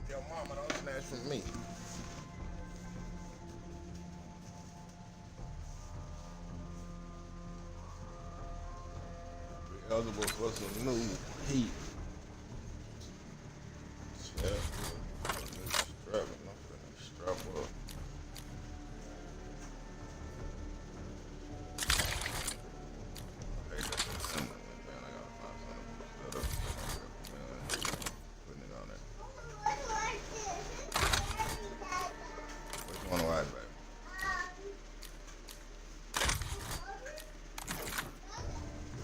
Your mama don't snatch from me. Be eligible for some new heat. Yeah. Strap. I'm finna strap up. Hey, that's a similar man. I gotta find something to put that up. Putting it on there. Which one do I baby?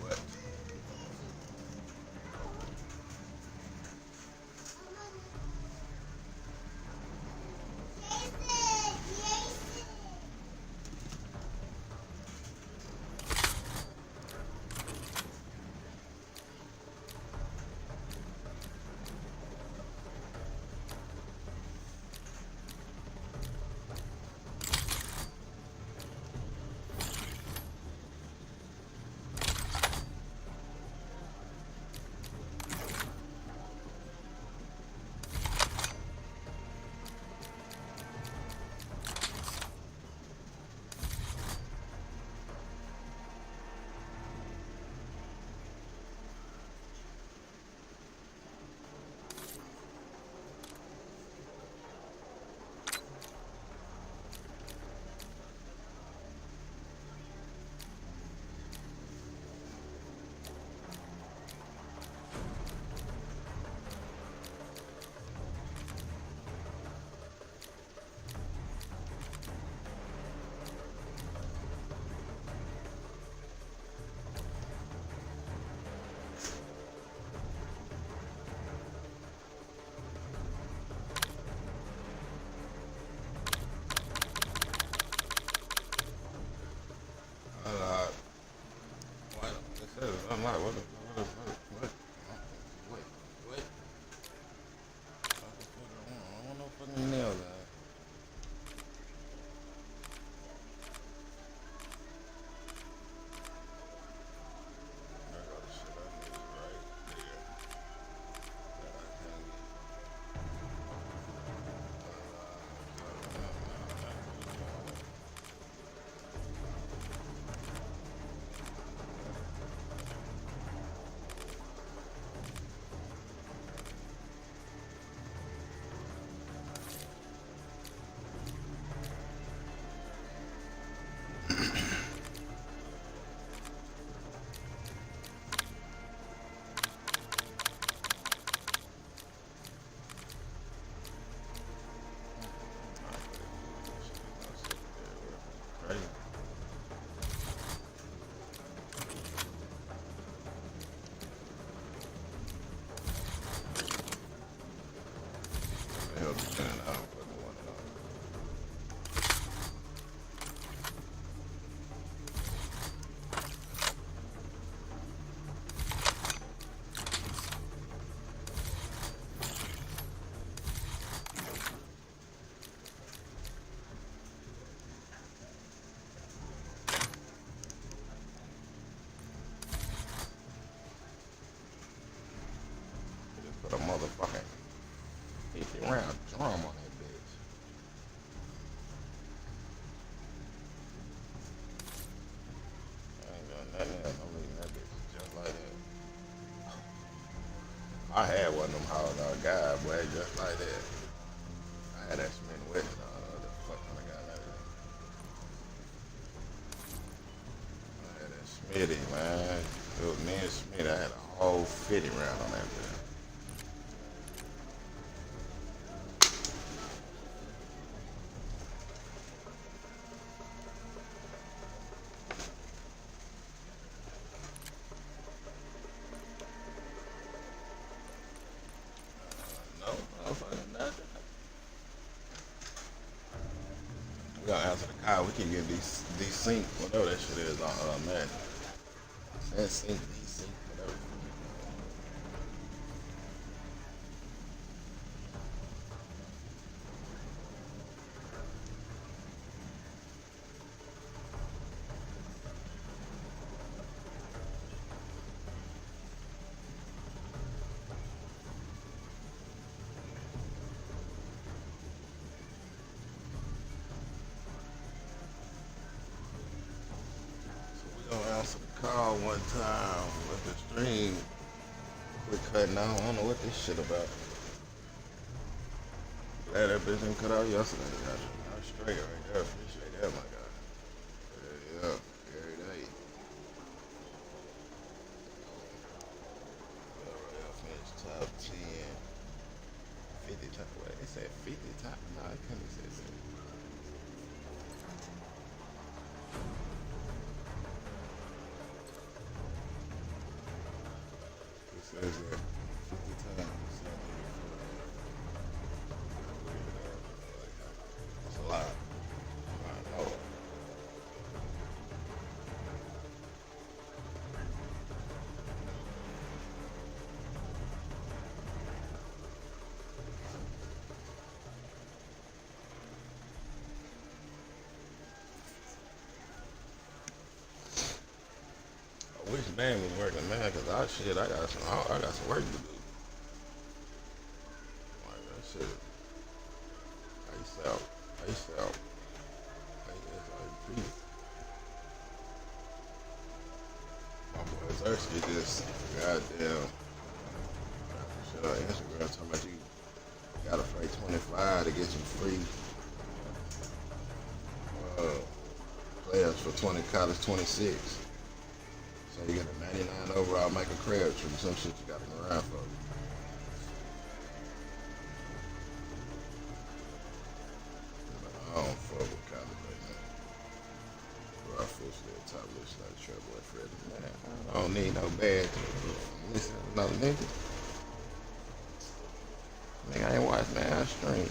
What? Uh, what? It says unlock. What? Wait, wait. I don't know fucking nails. There go the shit I need right there. That I can crazy. Hell, depending on how fucking one it on. Just put a motherfucking 50-round drum on that bitch. I ain't doing nothing else. I'm leaving that bitch just like that. I had one of them hard dog guys, boy, just like that. I had that Smith and Wesson on the fuck when I got out of there. I had that Smitty, man. It was me and Smitty. I had a whole 50 round on that bitch. No, motherfucking nothing. We gonna answer the call. We can get these sync, whatever that shit is on man. That sync, desync, whatever. call one time with the stream. Quit cutting out. I don't know what this shit about. Glad that bitch didn't cut out yesterday. Got straight right there. Appreciate that, my guy. Yeah, every day. Finish top 10. 50 top. Wait, they said 50 top. No, I couldn't say that. It says that 50 times. It's a lot. I know. I wish man was working, man, cause I got some work to do. Like that shit. ASAP. ASAP. My boy Zersky just goddamn shit on Instagram talking about you gotta pay 25 to get you free players for 20 college 26. So you get a 99 overall Michael Crabtree, some shit you got in the around for. I don't fuck with college right now. Bro, I officially a top list like Trevor Freddie. Man, I don't need no badge. Listen, no nigga. Nigga, I ain't watch man, I stream.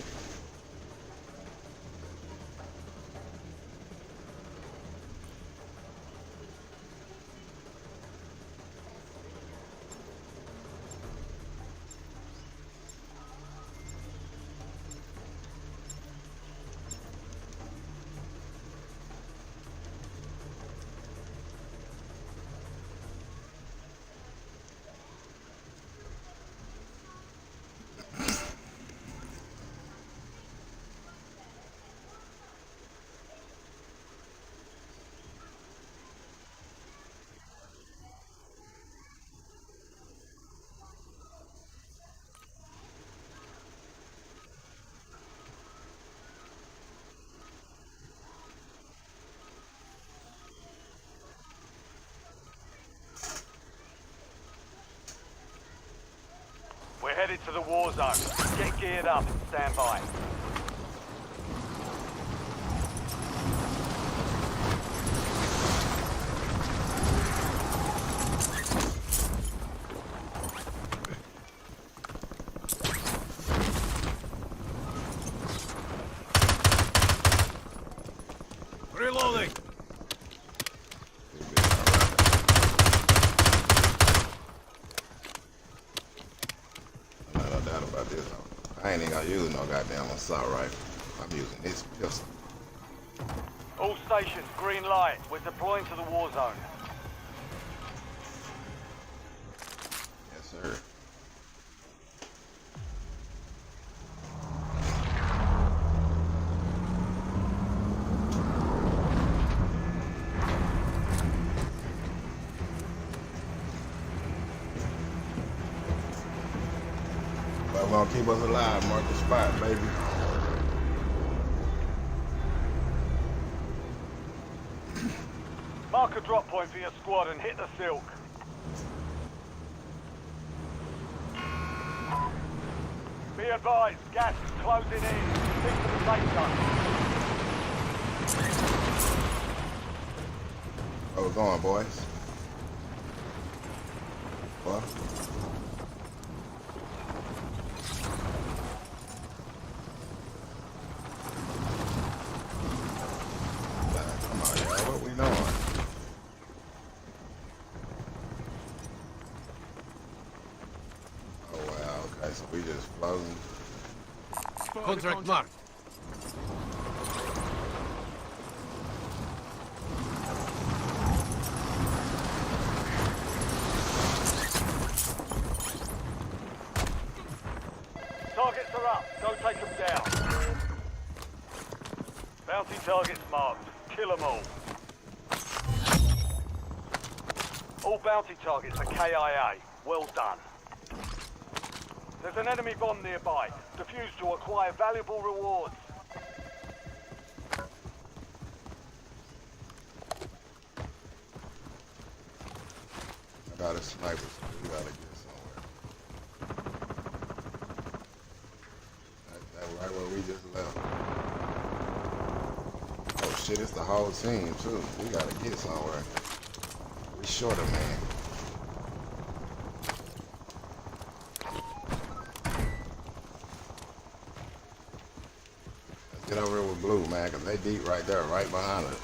We're headed to the war zone. Get geared up and stand by. Reloading! No doubt about this. I ain't even gonna use no goddamn assault rifle. I'm using this pistol. All stations, green light. We're deploying to the war zone. Yes, sir. But we're gonna keep us alive. Mark the spot, baby. Mark a drop point for your squad and hit the silk. Be advised, gas is closing in. Stick to the safe zone. Where we going, boys? What? Come on, y'all. What we doing? Oh, wow. Okay, so we just floating. Contract marked. Targets are up. Go take them down. Bounty targets marked. Kill them all. All bounty targets are KIA. Well done. There's an enemy bomb nearby. Defuse to acquire valuable rewards. I got a sniper, so we gotta get somewhere. That's right where we just left. Oh shit, it's the whole team too. We gotta get somewhere. We short a man. Let's get over here with blue, man, cause they deep right there, right behind us.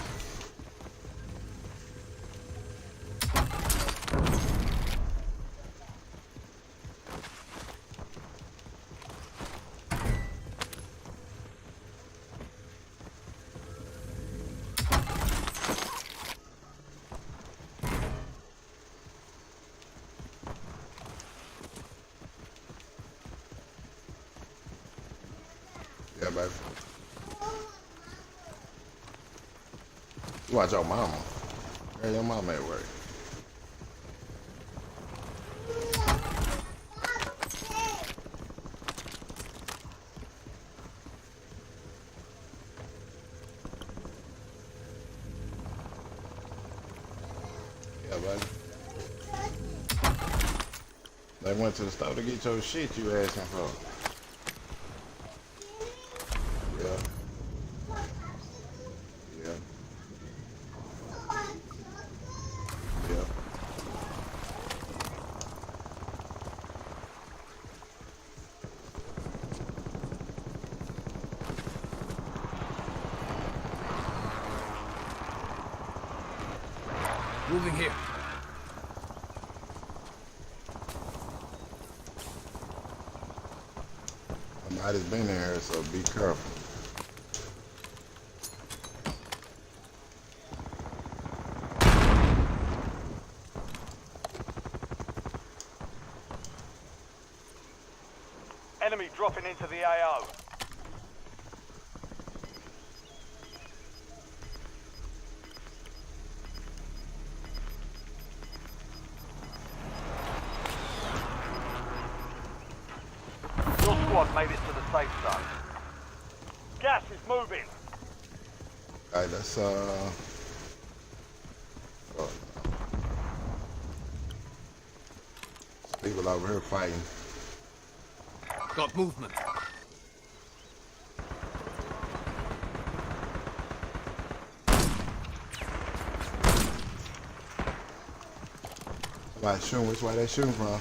Yeah, baby. You watch your mama. Girl, your mama at work. Yeah, baby. They went to the store to get your shit you asking for. Yeah. Yeah. Yeah. Moving here. Somebody's been here, so be careful. Enemy dropping into the AO. Your squad made it to the safe zone. Gas is moving. Alright, let's oh, people over here fighting. Got movement. Somebody shooting, which way they shooting from?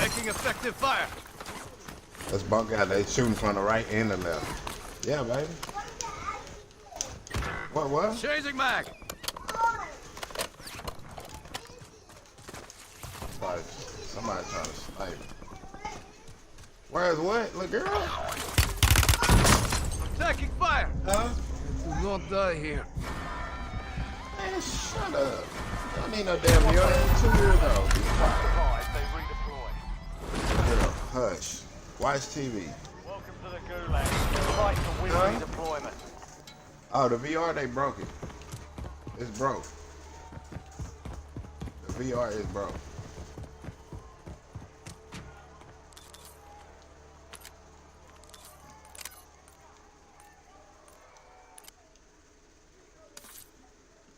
Taking effective fire. Let's bunk out. They shooting from the right and the left. Yeah, baby. What? Changing mag. Somebody trying to snipe. Where's what? Look, girl. Taking fire. Huh? Do not die here. Man, shut up. I don't need no damn mirror. 2 years old. Be quiet. Survive, they redeploy. Girl, hush. Watch TV. Welcome to the Gulag. Fight to win Huh? redeployment. Oh, the VR, they broke it. It's broke. The VR is broke.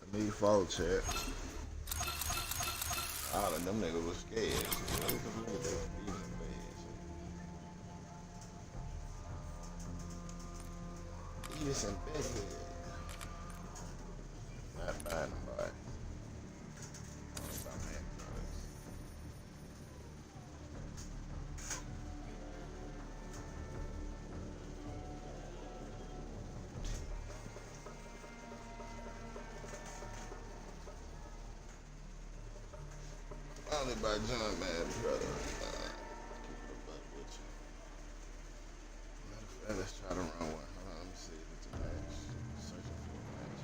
I need phone chat. All of them niggas was scared. Look at that beating bad. He is in bed. Not bad, but only by John, man, brother. Keep it a buck with you. Let's try to run one. Hold on, let me see if it's a match. Searching for a match.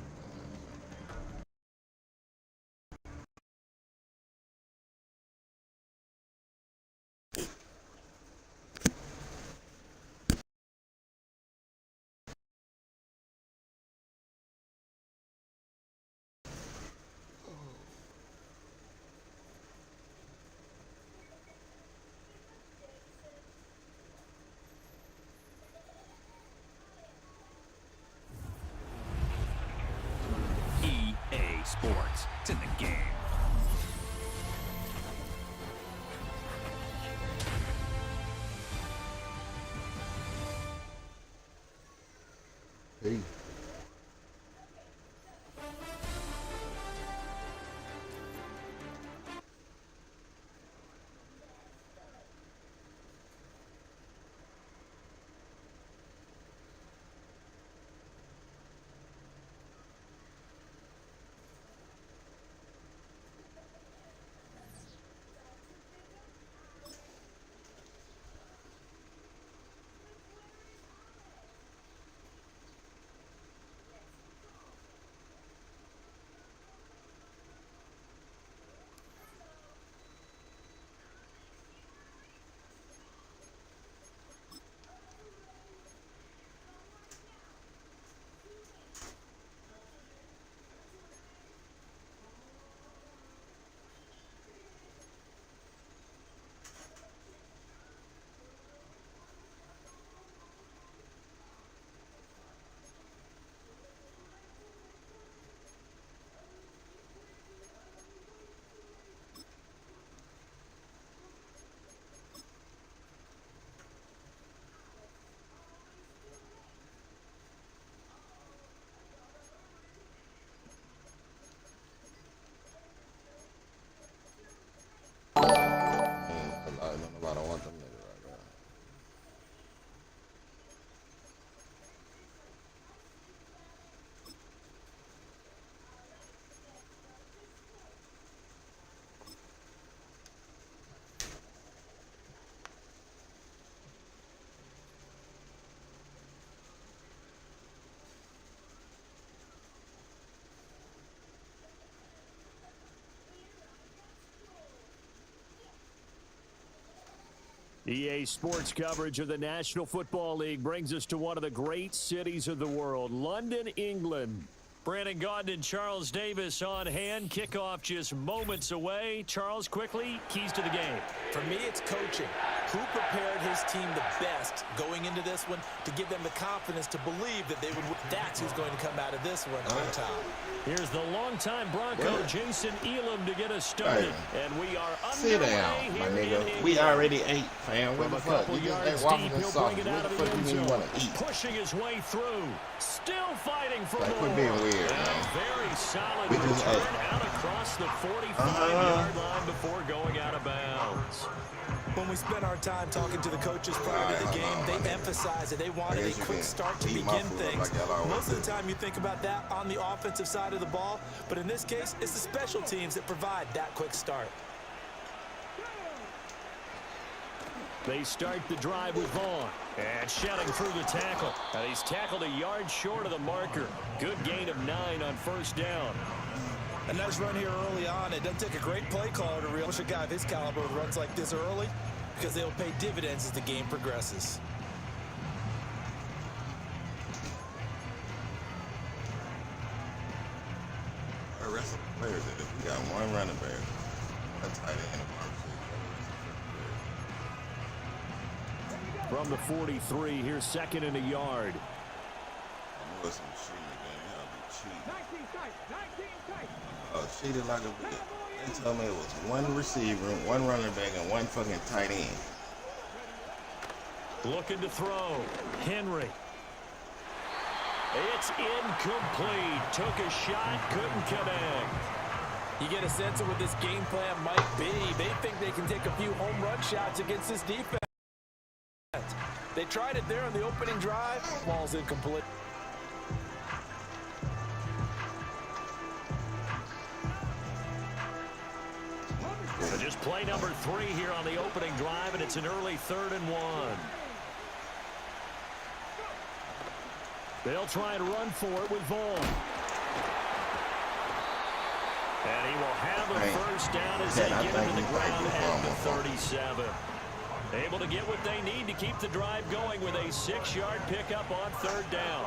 EA Sports coverage of the National Football League brings us to one of the great cities of the world, London, England. Brandon Gaudin and Charles Davis on hand. Kickoff just moments away. Charles, quickly, keys to the game. For me, it's coaching. Who prepared his team the best going into this one to give them the confidence to believe that they would win? That's who's going to come out of this one on top. Here's the longtime Bronco, Jason Elam, to get us started. Hey. And we are Sit underway down, my here nigga. in We England. already ate, fam. What From the a fuck? couple You just yards ate waffles deep, and he'll sauce. bring it What out the of fuck the you end mean you zone. want to eat? Pushing his way through. Still fighting for Like, more. quit being weird, And man. a very solid We just return ate. out across the 45-yard line before going out of bounds. When we spent our time talking to the coaches prior to the game, they emphasized that they wanted a quick start to begin things. Most of the time you think about that on the offensive side of the ball, but in this case, it's the special teams that provide that quick start. They start the drive with Vaughn. And shouting through the tackle. And he's tackled a yard short of the marker. Good gain of 9 on first down. A nice run here early on. It doesn't take a great play caller to realize a guy of his caliber with runs like this early because they'll pay dividends as the game progresses. The rest of the players, we got one running back, a tight end, and a From the 43, here's second and a yard. I know it's some cheating again. Y'all be cheating. Oh, cheated like a bitch. They told me it was one receiver, one running back, and one fucking tight end. Looking to throw. Henry. It's incomplete. Took a shot, couldn't connect. You get a sense of what this game plan might be. They think they can take a few home run shots against this defense. They tried it there on the opening drive. Ball's incomplete. So just play number 3 here on the opening drive, and it's an early 3rd and 1. They'll try and run for it with Vaughn. And he will have a first down as they get him to the ground at the 37. Able to get what they need to keep the drive going with a 6-yard pickup on 3rd down.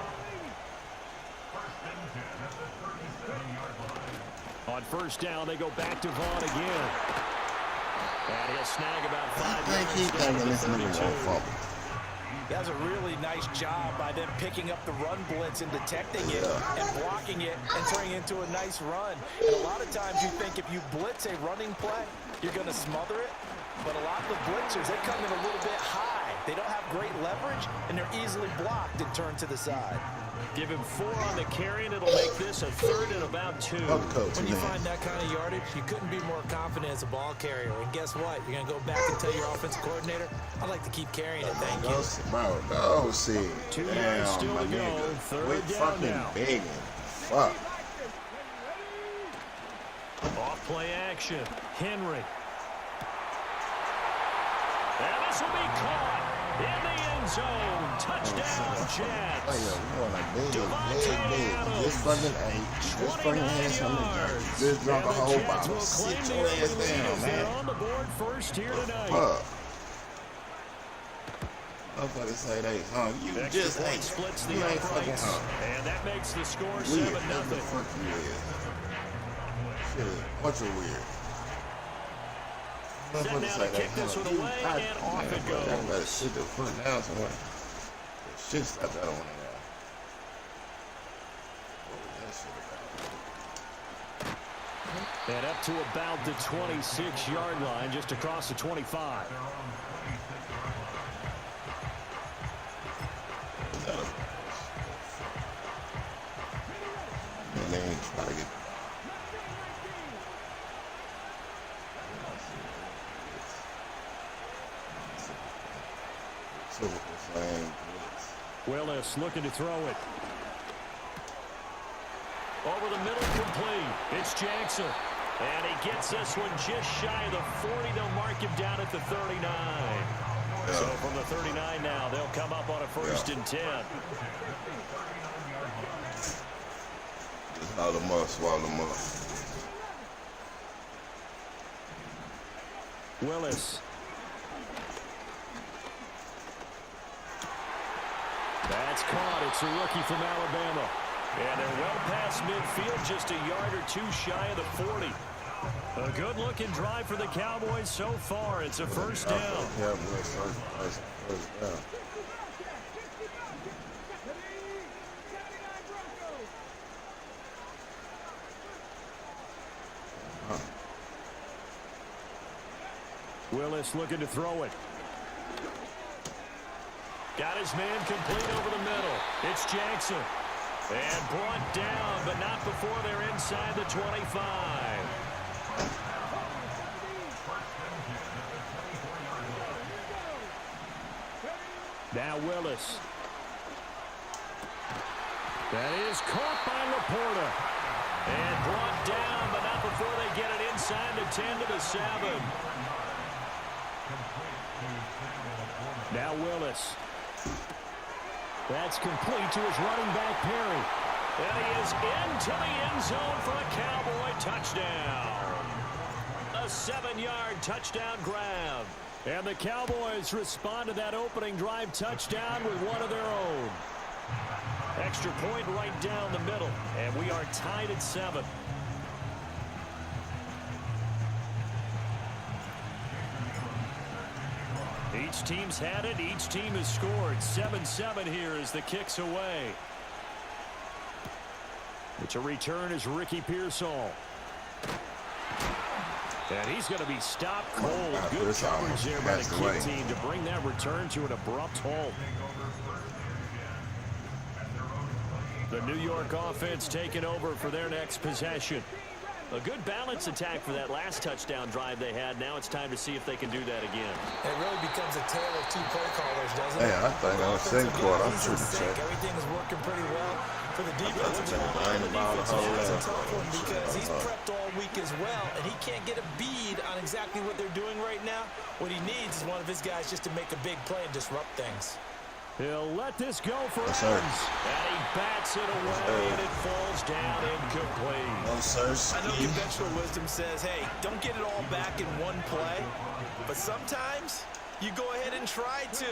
On first down, they go back to Vaughn again. And he'll snag about 5 yards. Keep thinking this nigga won't fumble. That's a really nice job by them picking up the run blitz and detecting it and blocking it and turning it into a nice run. And a lot of times you think if you blitz a running play, you're going to smother it. But a lot of the blitzers, they come in a little bit high. They don't have great leverage, and they're easily blocked and turned to the side. Give him 4 on the carry, and it'll make this a 3rd and about 2. When you find that kind of yardage, you couldn't be more confident as a ball carrier. And guess what? You're going to go back and tell your offensive coordinator, I'd like to keep carrying it. Thank you. Bro, go see. 2 yards Damn, still my to go. nigga. 3rd Quit down fucking now. begging. Fuck. Off play action. Henry. And this will be caught in the end zone. Touchdown, Jets. Just fucking ate. Just fucking had something to drink. Just drunk a whole bottle. Sit your ass down, man. They're on the board first here tonight. Fuck. Motherfuckers say they hung. You Extra just point ate. splits the You ain't fucking uprights. hung. And that makes the score Weird. 7-0. What the fuck you is? Shit, what's a weird? Setting out to kick this one away, and off it goes. I better sit the foot down somewhere. Shit, stop that on there. What was that shit about? And up to about the 26-yard line, just across the 25. And then try to get. Willis looking to throw it. Over the middle, complete. It's Jackson. And he gets this one just shy of the 40. They'll mark him down at the 39. Yeah. So from the 39 now, they'll come up on a 1st and 10. Just swallow them up, swallow them up. Willis. That's caught. It's a rookie from Alabama. And they're well past midfield, just a yard or two shy of the 40. A good-looking drive for the Cowboys so far. It's a first down. Cowboys first down. Willis looking to throw it. Got his man complete over the middle. It's Jackson. And brought down, but not before they're inside the 25. Now Willis. That is caught by Laporta. And brought down, but not before they get it inside the 10 to the 7. Now Willis. That's complete to his running back, Perry. And he is into the end zone for a Cowboy touchdown. A 7-yard touchdown grab. And the Cowboys respond to that opening drive touchdown with one of their own. Extra point right down the middle. And we are tied at 7. Each team's had it. Each team has scored. 7-7 here as the kick's away. It's a return as Ricky Pearsall. And he's going to be stopped cold. Good coverage there by the kick team to bring that return to an abrupt halt. The New York offense taking over for their next possession. A good balance attack for that last touchdown drive they had. Now it's time to see if they can do that again. It really becomes a tale of two play callers, doesn't it? Yeah, I think on the second quarter, I'm shooting check. Everything is working pretty well for the defense. I ain't about the whole It's a tough one because he's prepped all week as well, and he can't get a bead on exactly what they're doing right now. What he needs is one of his guys just to make a big play and disrupt things. He'll let this go for Yes, Adams. sir. And he bats it away, and it falls down incomplete. No, sir. I know conventional wisdom says, hey, don't get it all back in one play. But sometimes you go ahead and try to.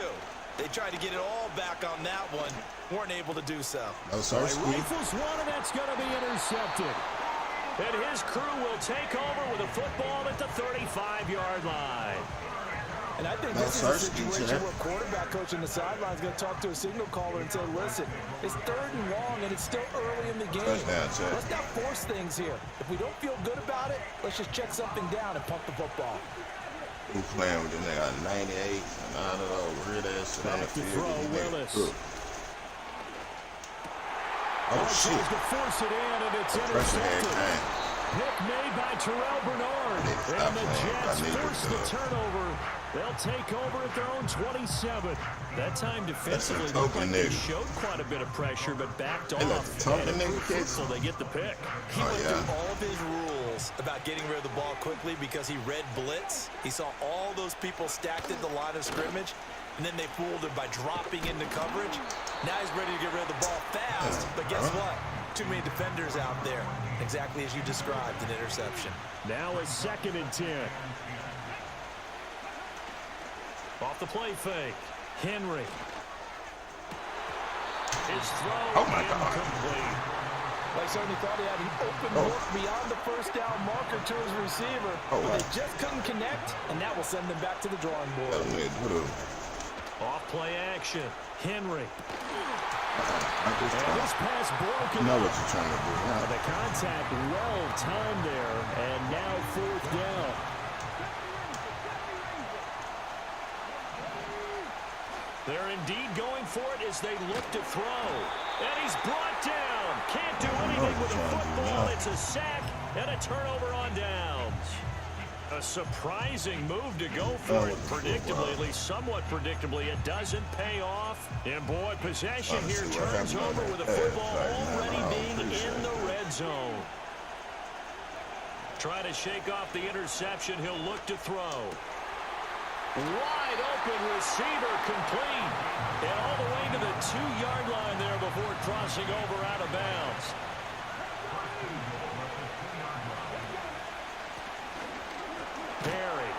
They tried to get it all back on that one. Weren't able to do so. No, sir. Rifles one, and that's going to be intercepted. And his crew will take over with a football at the 35-yard line. And I think this is a situation where quarterback coach on the sideline is going to talk to a signal caller and say, listen, it's 3rd and long, and it's still early in the game. Let's not force things here. If we don't feel good about it, let's just check something down and pump the football. Who's playing with them? They got 98 and out of those weird ass shit on the field. Willis. Oh, shit. To force it in, and it's intercepted. Pick made by Terrell Bernard. And the Jets force the turnover. They'll take over at their own 27. That time defensively, they showed quite a bit of pressure, but backed off. And fruitful, they get the pick. He went through all of his rules about getting rid of the ball quickly because he read blitz. He saw all those people stacked at the line of scrimmage, and then they fooled him by dropping into coverage. Now he's ready to get rid of the ball fast, but guess what? Too many defenders out there. Exactly as you described, an interception. Now a 2nd and 10. Off the play fake. Henry. His throw incomplete. Like certainly thought he had an open look beyond the first down marker to his receiver. But they just couldn't connect, and that will send them back to the drawing board. Off play action. Henry. And this pass broken. You know what you're trying to do. The contact well timed there, and now 4th down. They're indeed going for it as they look to throw. And he's brought down. Can't do anything with the football. It's a sack and a turnover on downs. A surprising move to go for it. Predictably, at least somewhat predictably, it doesn't pay off. And boy, possession here turns over with the football already being in the red zone. Trying to shake off the interception. He'll look to throw. Wide open receiver complete. And all the way to the 2-yard line there before crossing over out of bounds. Perry.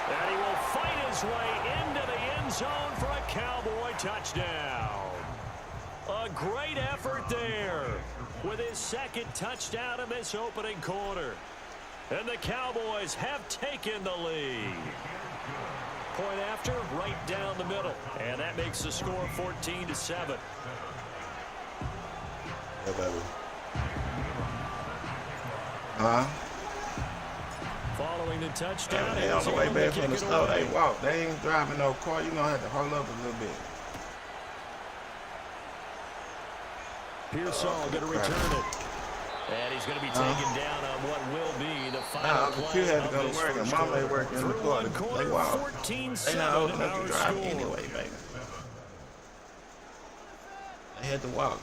And he will fight his his way into the end zone for a Cowboy touchdown. A great effort there with his second touchdown in this opening quarter. And the Cowboys have taken the lead. Point after, right down the middle. And that makes the score 14-7. Yeah, baby. Huh? Following the touchdown, They on the way back from the store. They walk. They ain't driving no car. You know, I had to hold up a little bit. Pearsall going to return it. And he's going to be taken down on what will be the final Uncle play Q had to of go this to work, and first Mama ain't quarter. working in the Through quarter. one quarter, They walk. 14-7 They not old enough our to drive score. anyway, baby. They had to walk.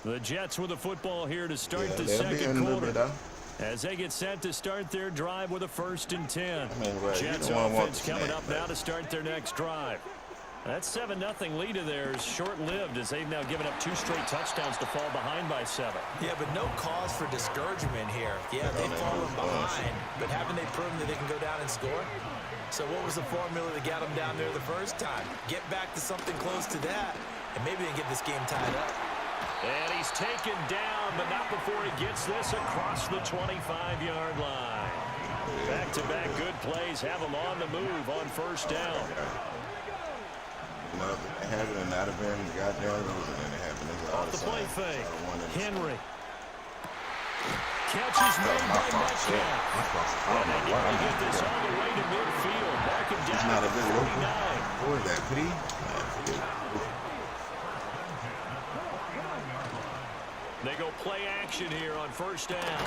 The Jets with the football here to start Yeah, the they'll be in second a little quarter. bit, though. As they get set to start their drive with a 1st and 10. I mean, well, you Jets don't want offense the coming snap, up now to start their next drive. That 7-0 lead of theirs short-lived as they've now given up 2 straight touchdowns to fall behind by 7. Yeah, but no cause for discouragement here. Yeah, they've fallen behind, but haven't they proven that they can go down and score? So what was the formula that got them down there the first time? Get back to something close to that, and maybe they get this game tied up. And he's taken down, but not before he gets this across the 25-yard line. Back-to-back good plays have him on the move on 1st down. You know, if it happened and not have been goddamn losing, and it happened. Off the play fake. Henry. Catch is made by Metcalf. And they need to get this all the way to midfield. Mark him down not a at good look. 49. Who is that, P? They go play action here on 1st down.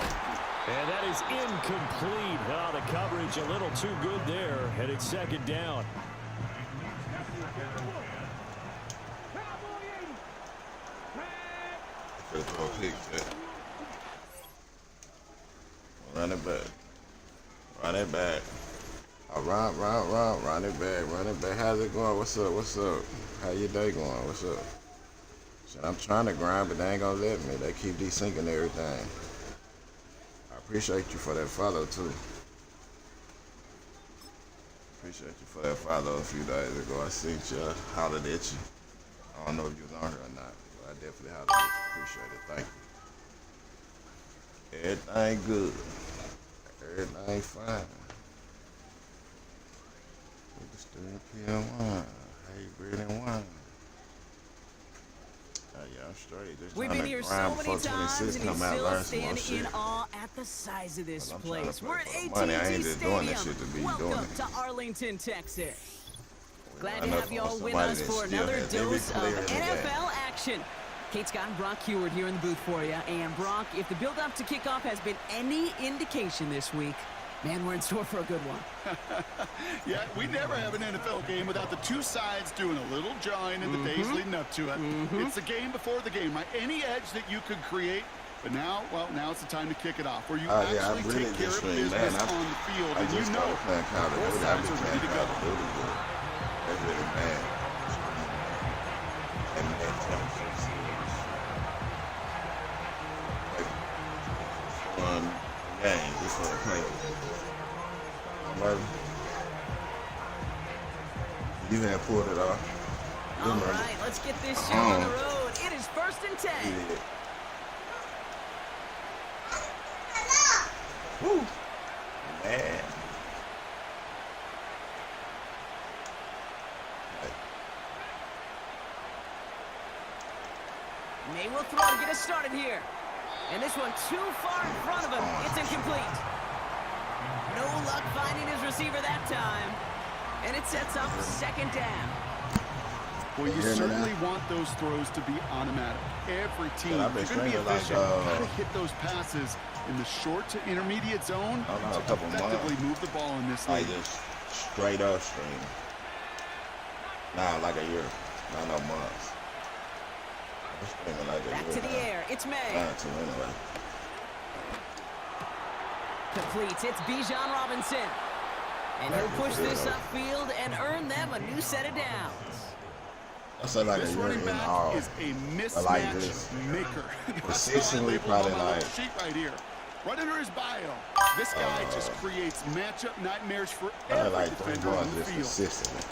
And that is incomplete. Oh, the coverage a little too good there. And it's 2nd down. Run it back. Run it back. Run it back. Run it back. How's it going? What's up? What's up? How your day going? What's up? Shit, I'm trying to grind, but they ain't gonna let me. They keep desyncing everything. I appreciate you for that follow, too. Appreciate you for that follow a few days ago. I seen you, hollered at you. I don't know if you was on here or not, but I definitely hollered at you. Appreciate it. Thank you. Everything good. Everything fine. We can still PM1. Hey, bread and wine. Yeah, I'm straight. Just We've trying been to here so grind many before times, 26 and you come out, still learn some more stand shit. in awe at the size of this I'm trying to place. play We're at for AT&T money. I ain't just doing this Stadium. shit to be Welcome doing it. to Arlington, Texas. Glad I to know have you all with somebody us that for still another has every dose of player in the game. NFL action. Kate Scott and Brock Heward here in the booth for you. And Brock, if the build-up to kickoff has been any indication this week, man, we're in store for a good one. Yeah, we never have an NFL game without the two sides doing a little jawing in the days leading up to it. It's the game before the game, right? Any edge that you could create, but now, well, now it's the time to kick it off, where you Yeah, I actually really take care of just stream, business man. on the field, I and you just know started playing Call of both Duty. I've sides been are playing ready to Call go. of Duty, but that's really bad. And man, championship series. Like, fun game, just for the play. Baby. You had pulled it off. You All remember. right, let's get this show on the road. It is 1st and 10. You did. Woo! Man. May will throw to get us started here. And this one too far in front of him. It's incomplete. No luck finding his receiver that time. And it sets up 2nd down. Well, you hear me certainly now? want those throws to be automatic. Every team, Yeah, I've been if you're going to be stringing like, efficient, how to hit those passes in the short to intermediate zone I don't know, a to couple effectively months. move the ball in this I league. just straight up stream. Nah, like a year. Not no months. I'm streaming like a Back year to the now. air. It's May. Trying to anyway. Completes. It's Bijan Robinson. And he'll push this upfield and earn them a new set of downs. I say like This a year running in back all. is a I like mismatch this. maker. Consistently, Labeled probably on my little like sheet right here. Right under his bio, this guy just creates matchup nightmares for I every like defender going on the just field. consistently.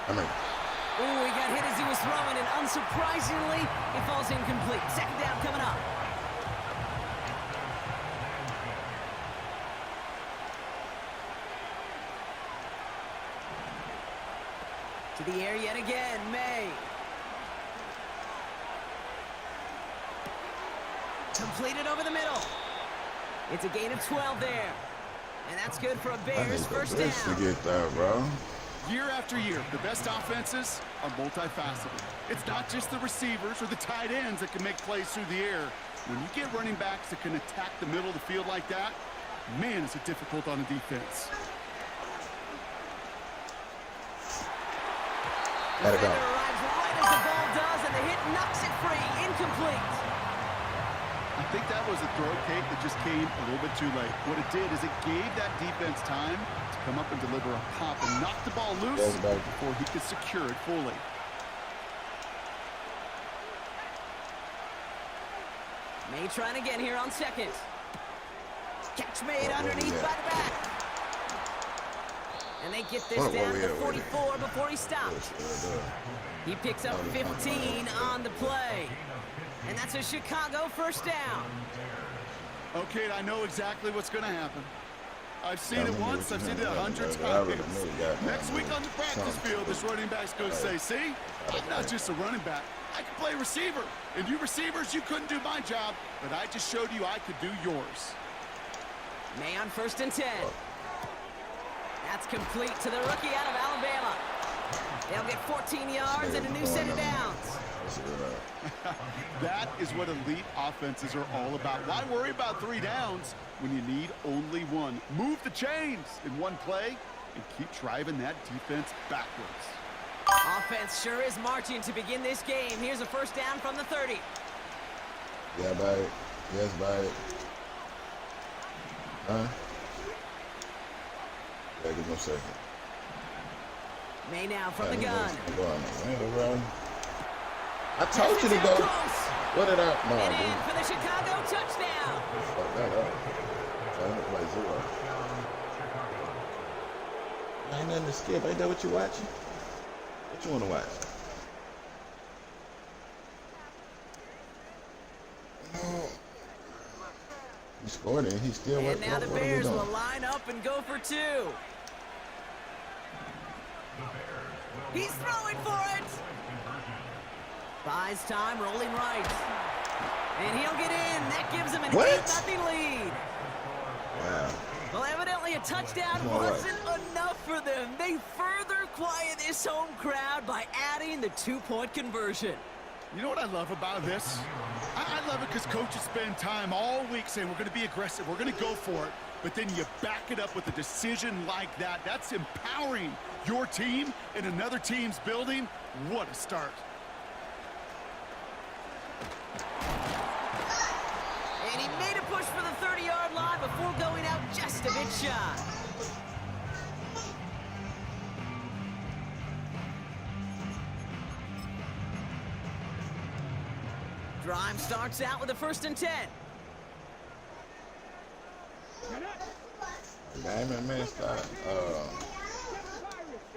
I mean, Ooh, he got hit as he was throwing, and unsurprisingly, it falls incomplete. Second down coming up. To the air yet again, May. Completed over the middle. It's a gain of 12 there. And that's good for a I Bears need the first blitz to down. get there, bro. Year after year, the best offenses are multifaceted. It's not just the receivers or the tight ends that can make plays through the air. When you get running backs that can attack the middle of the field like that, man, is it difficult on the defense. Gotta go. Defender arrives right as the ball does, and the hit knocks it free. Incomplete. I think that was a throw cake that just came a little bit too late. What it did is it gave that defense time to come up and deliver a pop and knock the ball loose Yes, baby. before he could secure it fully. May trying again here on second. Catch made Oh, underneath yeah. by the back. And they get this What down we to at with it? 44 before he stops. He picks up 15 on the play. And that's a Chicago first down. Okay, I know exactly what's going to happen. I've seen Yeah, it I remember once, what I've you seen it meant, 100 but I would've times. knew that. Next week on the practice field, this running back's going to say, see, I'm not just a running back. I can play receiver. And you receivers, you couldn't do my job, but I just showed you I could do yours. May on first and 10. That's complete to the rookie out of Alabama. They'll get 14 yards and a new set of downs. That is what elite offenses are all about. Why worry about 3 downs when you need only one? Move the chains in one play and keep driving that defense backwards. Offense sure is marching to begin this game. Here's a first down from the 30. Yeah, babe. Yes, babe. Huh? Yeah, give me a second. May now from the Yeah, gun. I'm going on, bro. I told you to go. Close. What did I? No, And dude. in for the Chicago touchdown. Fuck that up. Trying to play 0. Ain't nothing to skip. Ain't that what you watching? What you want to watch? No. He scored it. He still And went. now the what are we Bears doing? will line up and go for 2. He's throwing for it. Buys time, rolling right. And he'll get in. That gives him an What? 8-0 lead. Wow. Well, evidently a touchdown All right. wasn't enough for them. They further quiet this home crowd by adding the 2-point conversion. You know what I love about this? I love it because coaches spend time all week saying we're going to be aggressive, we're going to go for it, but then you back it up with a decision like that. That's empowering your team in another team's building. What a start. And he made a push for the 30-yard line before going out just a bit shy. Drive starts out with a first and 10. Game and messed up.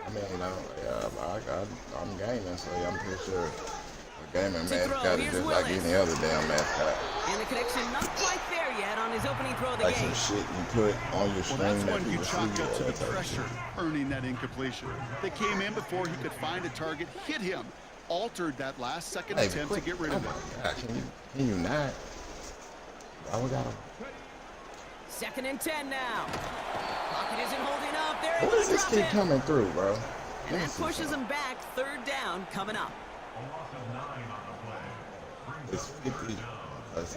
I mean, I'm gaming, so I'm pretty sure a gaming mascot is Here's just like Willis. any other damn mascot. And the connection not quite there yet on his opening throw of the Like game. some shit you put on your Well, screen that's that when you people chalk see. up to Yeah, the that type of pressure, shit. earning that incompletion. They came in before he could find a target, hit him, altered that last second Hey, attempt quick. to get rid Oh of it. my God, can you not? Oh, we got him. Second and 10 now. Pocket isn't holding up. They're Who able is to this drop kid him. coming through, bro? And Let me that see pushes something. him back. Third down coming up. It's 50. That's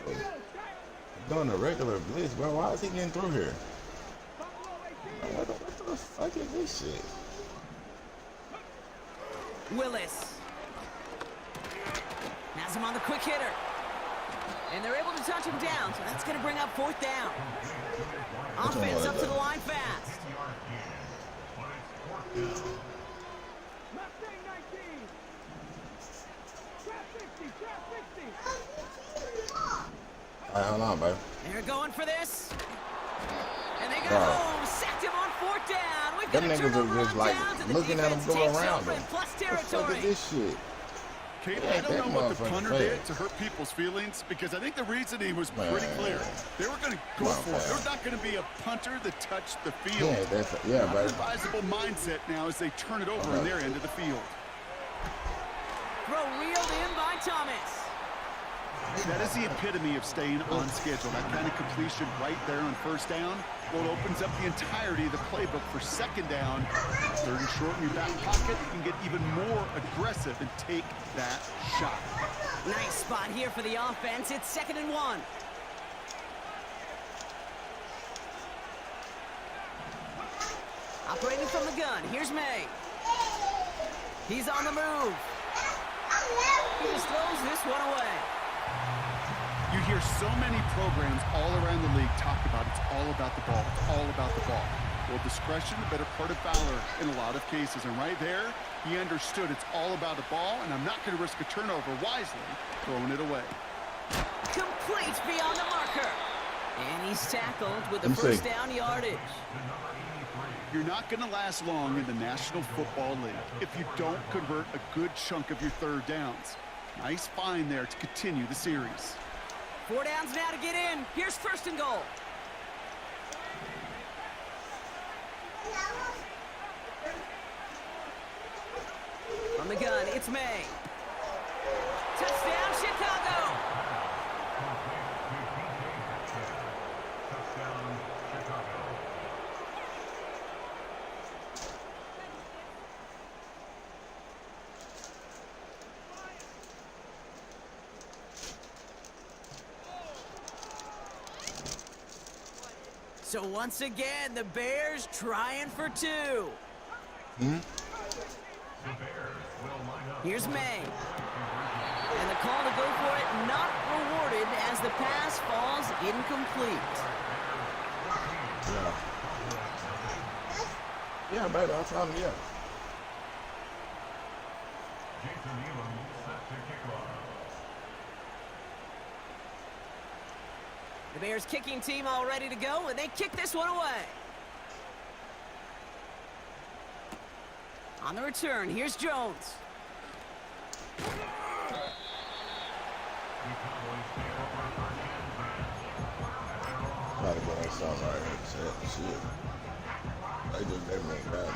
doing a regular blitz, bro. Why is he getting through here? What the fuck is this shit? Willis. Has him on the quick hitter. And they're able to touch him down, so that's going to bring up fourth down. Which one Offense was up to that? the line fast. All right, hold on, baby. They're going for this. And they go Bro. home. Sacked him on 4th down. We've Them got a niggas turnover are just on like downs, and the looking at defense them going takes around over them. in plus What the fuck territory. is this shit? Kate, Yeah, I don't that know what the motherfucker punter fair. did to hurt people's feelings because I think the reasoning was pretty Man. clear. They were going to go Come on, for it. fam. There's not going to be a punter that touched the field. Yeah, that's yeah, Not an baby. advisable mindset now as they turn it over in their end of the field. Throw reeled in by Thomas. That is the epitome of staying on schedule. That kind of completion right there on 1st down. Well, it opens up the entirety of the playbook for 2nd down. 3rd and short in your back pocket. You can get even more aggressive and take that shot. Nice spot here for the offense. It's 2nd and 1. Operating from the gun. Here's May. He's on the move. He just throws this one away. You hear so many programs all around the league talk about it's all about the ball. It's all about the ball. Well, discretion, the better part of valor in a lot of cases. And right there, he understood it's all about the ball, and I'm not going to risk a turnover wisely, throwing it away. Complete beyond the marker. And he's tackled with the Let me see. 1st down yardage. You're not going to last long in the National Football League if you don't convert a good chunk of your 3rd downs. Nice find there to continue the series. 4 downs now to get in. Here's 1st and goal. On the gun, it's May. Touchdown, Chicago. So once again, the Bears trying for 2. Here's May. And the call to go for it not rewarded as the pass falls incomplete. Yeah. Yeah, baby, I'll tell him, yeah. The Bears kicking team all ready to go, and they kick this one away. On the return, here's Jones. Try to go on something right here. Shit. They just gave me a bad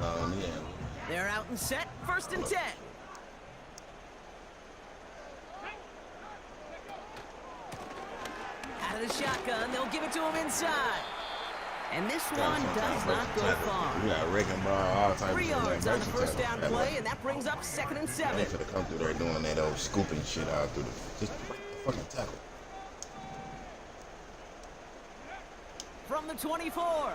yeah. They're out and set, 1st and 10. Out of the shotgun, they'll give it to him inside. And this one does not go far. We got wrecking ball, all types of 3 yards on the vibration 1st down tackle. play, and that brings up 2nd and 7. They could have come through there doing that old scooping shit out through the just fucking tackle. From the 24.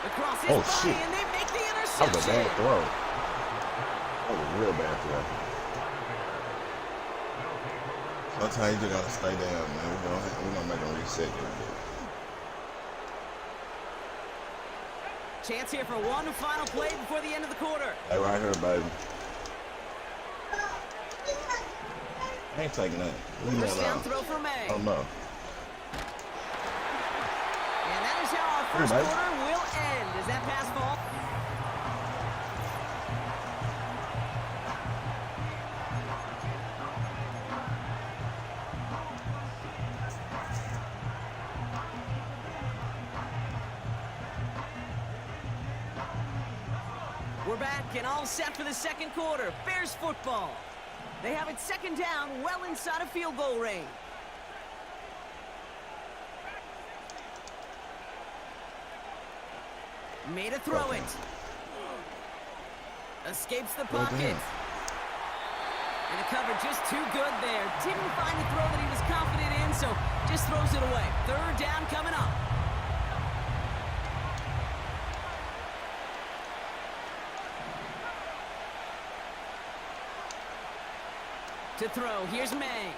Across his Oh, body, shit. and they make the That was a interception. bad throw. That was a real bad throw. Sometimes you just gotta stay down, man. We're gonna make them reset this bit. Chance here for one final play before the end of the quarter. Hey, right here, baby. I ain't taking that. Leave me 1st down alone. throw for May. Oh no. And that is how our Here, 1st baby. quarter will end. Is that pass ball? We're back and all set for the 2nd quarter. Bears football. They have it 2nd down, well inside of field goal range. Made to throw it. Escapes the pocket. And the cover just too good there. Didn't find the throw that he was confident in, so just throws it away. 3rd down coming up. To throw, here's May.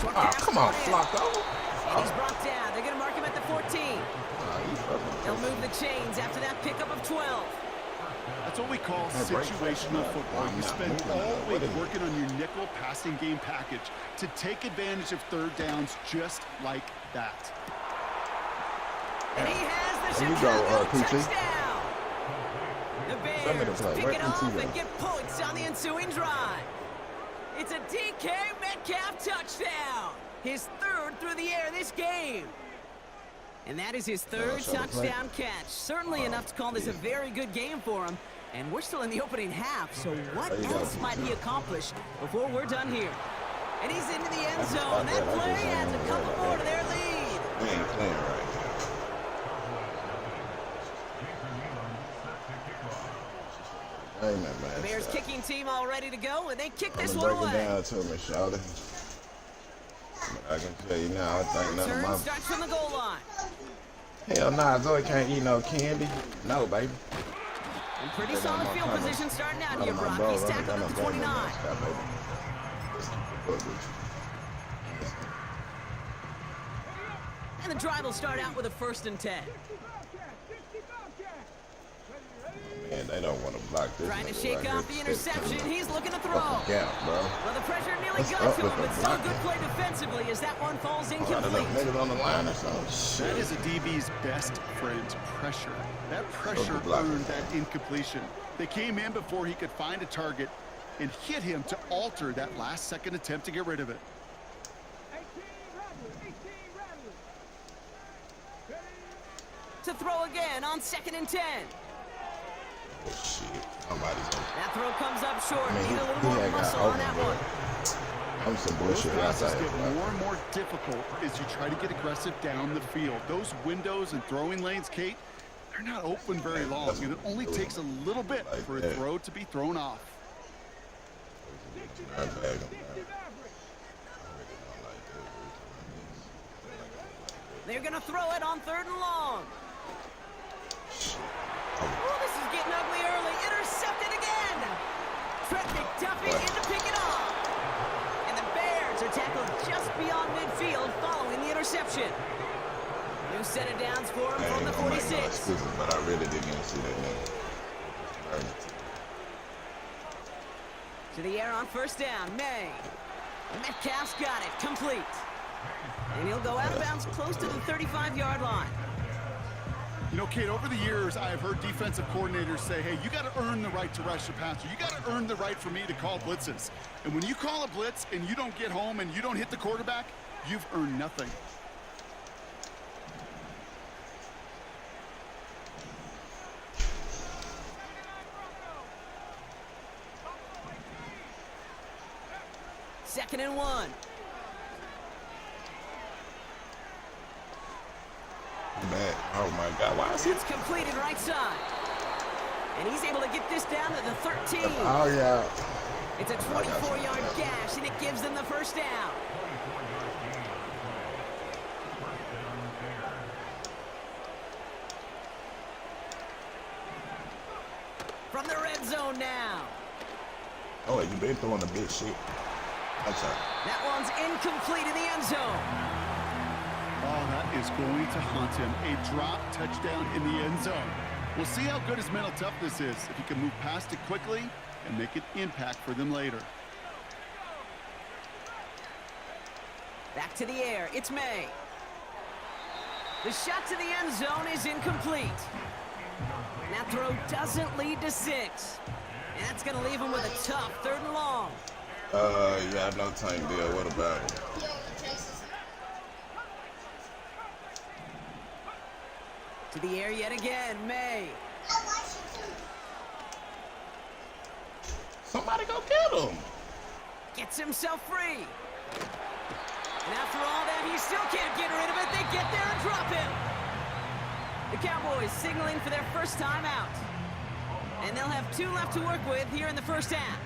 Short Oh, pass come on, brought in. Flacco. And he's brought down. They're going to mark him at the 14. You fucking They'll move the chains after that pickup of 12. That's what we call break situational that. football. I'm You not spend moving all now. week What is it? working on your nickel passing game package to take advantage of third downs just like that. And he has the There you go, Chicago PT. touchdown. The Send me the Bears play. pick Where it PT off go? and get points on the ensuing drive. It's a DK Metcalf touchdown. His third through the air this game. And that is his third show the play. touchdown catch. Certainly enough to call this a very good game for him. And we're still in the opening half, so what There you go. else might he accomplish before we're done here? And he's into the end zone. stop That that. I play just ain't adds a gonna couple worry more about to their lead. We ain't playing right now. Hey, man, The Bears kicking team all ready to go, and they kick this break one it away. down to me, Charlotte. I can tell you now, I think none of Turn my... starts from the goal line. Hell nah, Zoe can't eat no candy. No, baby. And pretty They got solid my field coming. position starting out None here, of my Brock. bros, He's I tackled got at the no game in 29. my spot, baby. Let's keep it up with you. And the drive will start out with a 1st and 10. Man, they don't want to block this. Trying to nigga shake right off here. the interception. He's looking to throw. Fucking gap, bro. Well, the pressure nearly What's got up to with him, the but still blocking? good play defensively as that one falls Got incomplete. enough niggas on the line or something? That Shit. is a DB's best friend, pressure. That pressure block. earned that incompletion. They came in before he could find a target and hit him to alter that last-second attempt to get rid of it. To throw again on 2nd and 10. Oh, shit. Somebody's on. That throw comes up short. I mean, Need a little he more had got muscle on open, that bro. one. I'm some Those bullshit passes outside. get bro. more and more difficult as you try to get aggressive down the field. Those windows and throwing lanes, Kate, they're not open very long, and it only takes a little bit for a throw to be thrown off. I bag him, man. They're going to throw it on 3rd and long. Oh, this is getting ugly early. Intercepted again. Trent McDuffie in to pick it off. And the Bears are tackled just beyond midfield following the interception. New set of downs for him from the 46. Excuses, but I really didn't even see that nigga. To the air on 1st down. May. Metcalf's got it. Complete. And he'll go out of bounds close to the 35-yard line. You know, Kate, over the years, I've heard defensive coordinators say, hey, you got to earn the right to rush the passer. You got to earn the right for me to call blitzes. And when you call a blitz and you don't get home and you don't hit the quarterback, you've earned nothing. Second and 1. Man, oh my God, why is he? It's completed right side. And he's able to get this down to the 13. Oh yeah. It's a 24-yard gash, and it gives them the 1st down. From the red zone now. Oh, you been throwing the big shit. I'm sorry. That one's incomplete in the end zone. Oh, that is going to haunt him. A drop touchdown in the end zone. We'll see how good his mental toughness is if he can move past it quickly and make an impact for them later. Back to the air. It's May. The shot to the end zone is incomplete. And that throw doesn't lead to 6. And that's going to leave him with a tough 3rd and long. Yeah, no time deal. What about it? To the air yet again, May. Somebody go get him. Gets himself free. And after all that, he still can't get rid of it. They get there and drop him. The Cowboys signaling for their first time out. And they'll have 2 left to work with here in the 1st half.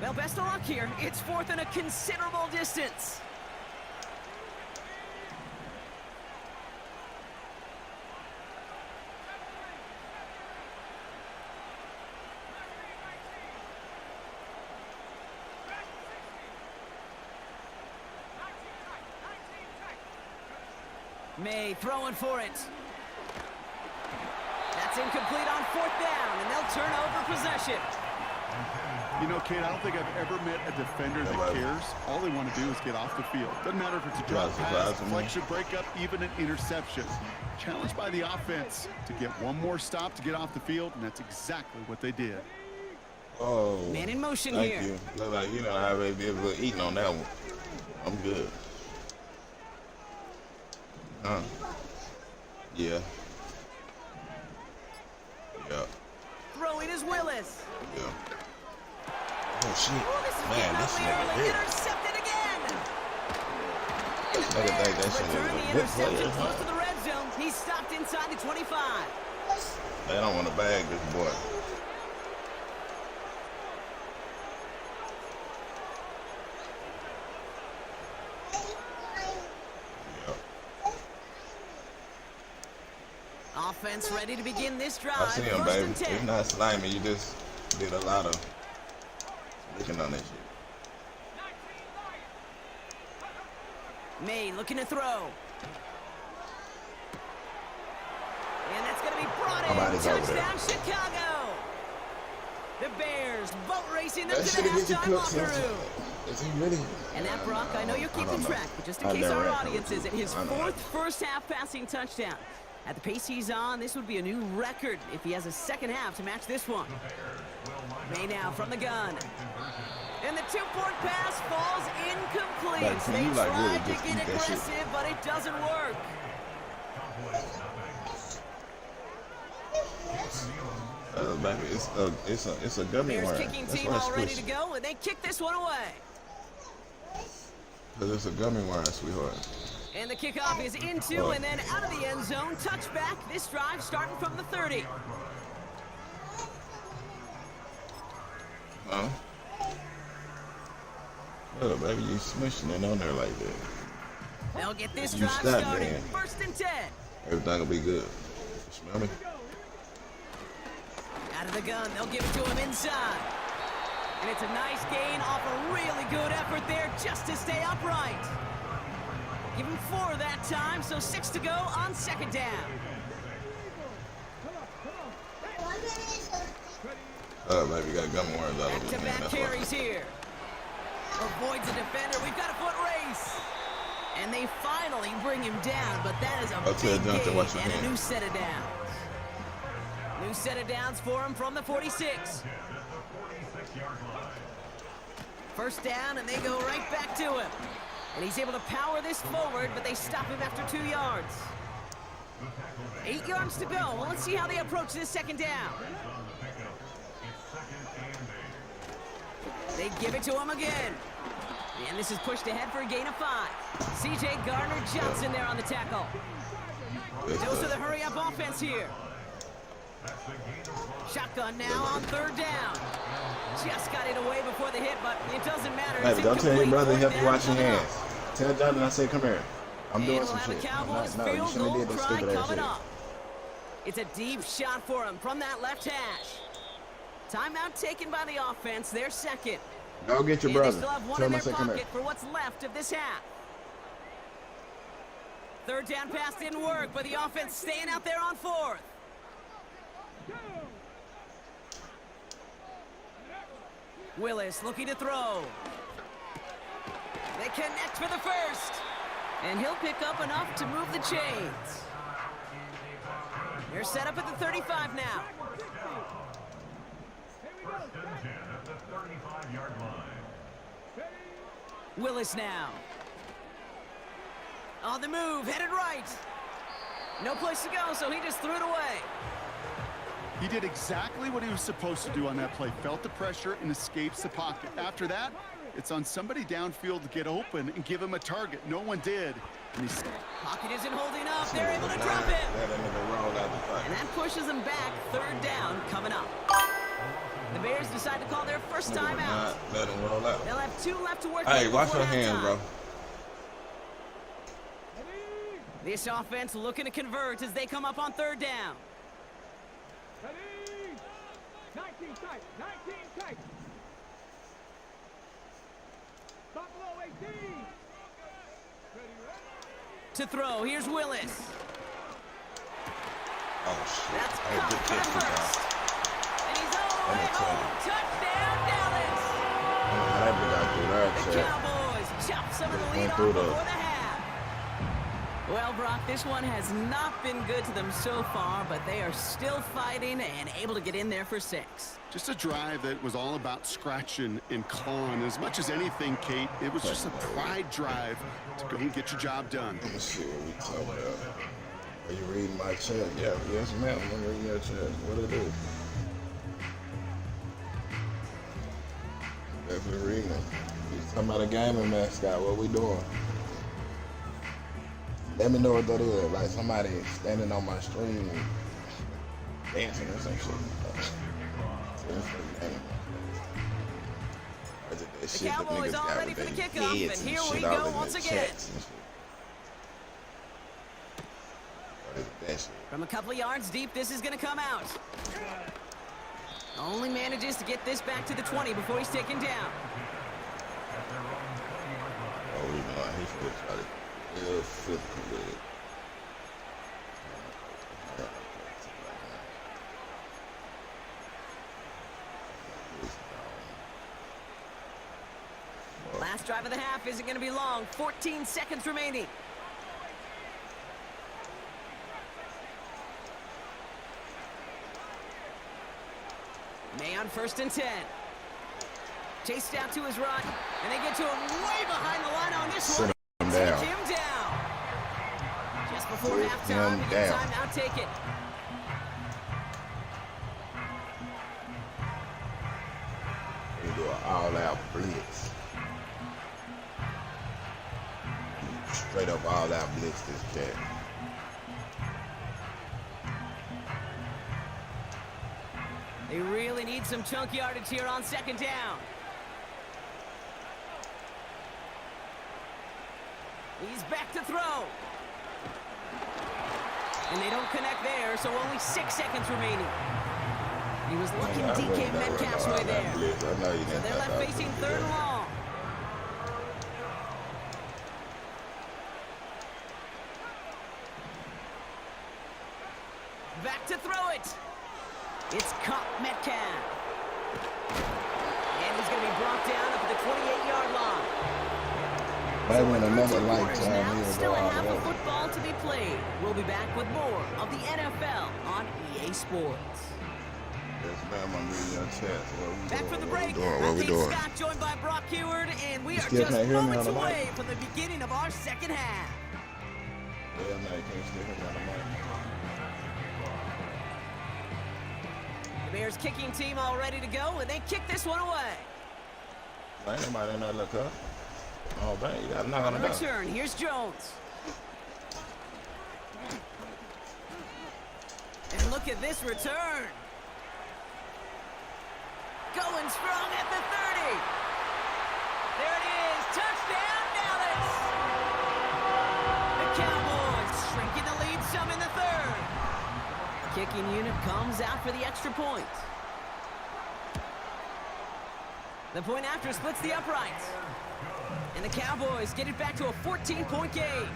Well, best of luck here. It's 4th and a considerable distance. May throwing for it. That's incomplete on 4th down, and they'll turn over possession. You know, Kate, I don't think I've ever met a defender that cares. All they want to do is get off the field. Doesn't matter if it's a drop pass, deflection, breakup, even an interception. Challenged by the offense to get one more stop to get off the field, and that's exactly what they did. Oh, Man in motion thank here. you. Look like you know how they did a little eating on that one. I'm good. Huh? Yeah. Yeah. Throwing is Willis. Yeah. Oh shit. Oh, this is Man, this getting nigga early. hit. Intercepted again. Nigga think that shit Return is the a good player. interception close to the red zone. He's stopped inside the 25. They don't want to bag this boy. Offense ready to begin this drive. I see him, 1st baby. and 10. It's not slimy. You just did a lot of looking on that shit. May looking to throw. And that's going to be brought in. Somebody's over there. Touchdown, Chicago. The Bears boat racing them That to shit the get you halftime cooked locker room. sometimes. Is he really? And that, Brock, I know you're keeping know. track, but just in I case never our had audience coverage. isn't, his I know 4th that. first-half passing touchdown. At the pace he's on, this would be a new record if he has a second half to match this one. May now from the gun. And the 2-point pass falls incomplete. Like, can They you, like, really tried to just get eat that shit? aggressive, but it doesn't work. Baby, it's a gummy Bears worm. kicking That's team why it's all ready to squishy. go, and they kick this one away. 'Cause it's a gummy worm, sweetheart. And the kickoff is into and then out of the end zone. Touchback. This drive starting from the 30. Huh? Oh, baby, you smushing it on there like that. They'll get this You drive stop, started. man. 1st and 10. Everything will be good. You smell me? Out of the gun, they'll give it to him inside. And it's a nice gain off a really good effort there just to stay upright. Give him 4 that time, so 6 to go on 2nd down. Baby, got gummy worms all over his man. Back-to-back That's why. carries here. Avoids a defender. We've got a foot race. And they finally bring him down, but that is a I'll tell big John to gain watch your and a hand. new set of downs. New set of downs for him from the 46. 1st down, and they go right back to him. And he's able to power this forward, but they stop him after 2 yards. 8 yards to go. Well, let's see how they approach this 2nd down. They give it to him again. And this is pushed ahead for a gain of 5. C.J. Gardner-Johnson there on the tackle. Goes to the hurry-up offense here. Shotgun now on 3rd down. Just got it away before the hit, but it doesn't matter. Baby, don't tell your incomplete. brother to 4th help you down wash your coming up. hands. Tell Jonathan I said, come here. I'm doing And some we'll have shit. the Cowboys No, you field shouldn't goal have did that try stupid ass coming shit. up. It's a deep shot for him from that left hash. Timeout taken by the offense, their 2nd. Go get your And they brother. still have one Tell in him I their said, come pocket here. for what's left of this half. 3rd down pass didn't work, but the offense staying out there on 4th. Willis looking to throw. They connect for the 1st. And he'll pick up enough to move the chains. They're set up at the 35 now. Willis now. On the move, headed right. No place to go, so he just threw it away. He did exactly what he was supposed to do on that play. Felt the pressure and escapes the pocket. After that, it's on somebody downfield to get open and give him a target. No one did. And he's Pocket isn't holding up. They're able to drop it. Let that nigga roll out the pocket. And that pushes them back. 3rd down coming up. The Bears decide to call their first time out. Let him roll out. They'll have 2 left to work Hey, with watch before your hands, halftime. bro. This offense looking to convert as they come up on 3rd down. 19 tight, 19 tight. Buffalo 18. to throw. Here's Willis. Oh shit! That's Hey, caught good for catch, the good guy. first. And he's all the Let way me tell home. Touchdown, Dallas. That been got through that The check. Cowboys chop some of the lead Went off through before the- the half. Well, Brock, this one has not been good to them so far, but they are still fighting and able to get in there for 6. Just a drive that was all about scratching and clawing. As much as anything, Kate, it was just a pride drive to go and get your job done. Let me see what we talking about. Are you reading my chat? Yeah, yes, ma'am. I'm reading your chat. What it is? Definitely reading it. He's talking about a gaming mascot. What we doing? Let me know what that is. Like somebody standing on my stream dancing or some shit. The Cowboys all ready for the kickoff, and here we go once again. From a couple of yards deep, this is going to come out. Only manages to get this back to the 20 before he's taken down. Oh, we know he's good. Real physical with it. Last drive of the half isn't going to be long. 14 seconds remaining. May on 1st and 10. Chased out to his right, and they get to him way behind the line on this one. Him Take down. him down. Just before Take halftime, him we get down. time now. Take it. We do an all-out blitz. Straight up all-out blitz this cat. They really need some chunk yardage here on 2nd down. He's back to throw. And they don't connect there, so only 6 seconds remaining. He was looking DK Metcalf's way there. I know you So didn't they're think left I was facing gonna do 3rd and that. long. Back to throw it. It's caught Metcalf. And he's going to be brought down up at the 28-yard line. Might win another 13 quarters lifetime now, here. still a half of football to be played. We'll be back with more of the NFL on EA Sports. Yes, ma'am, I'm reading your chat. What we Back doing? for the What we break. doing? What we Pete doing? Scott joined by Brock Heward, and we are still just can't hear me on moments the mic? away from the beginning of our 2nd half. Yeah, no, you can't still hear me on the mic. The Bears kicking team all ready to go, and they kick this one away. Ain't nobody in there look up. Oh, dang, you got to knock on On the the door. return, here's Jones. And look at this return. Going strong at the 30. There it is. Touchdown, Dallas. The Cowboys shrinking the lead some in the 3rd. Kicking unit comes out for the extra point. The point after splits the uprights. And the Cowboys get it back to a 14-point game.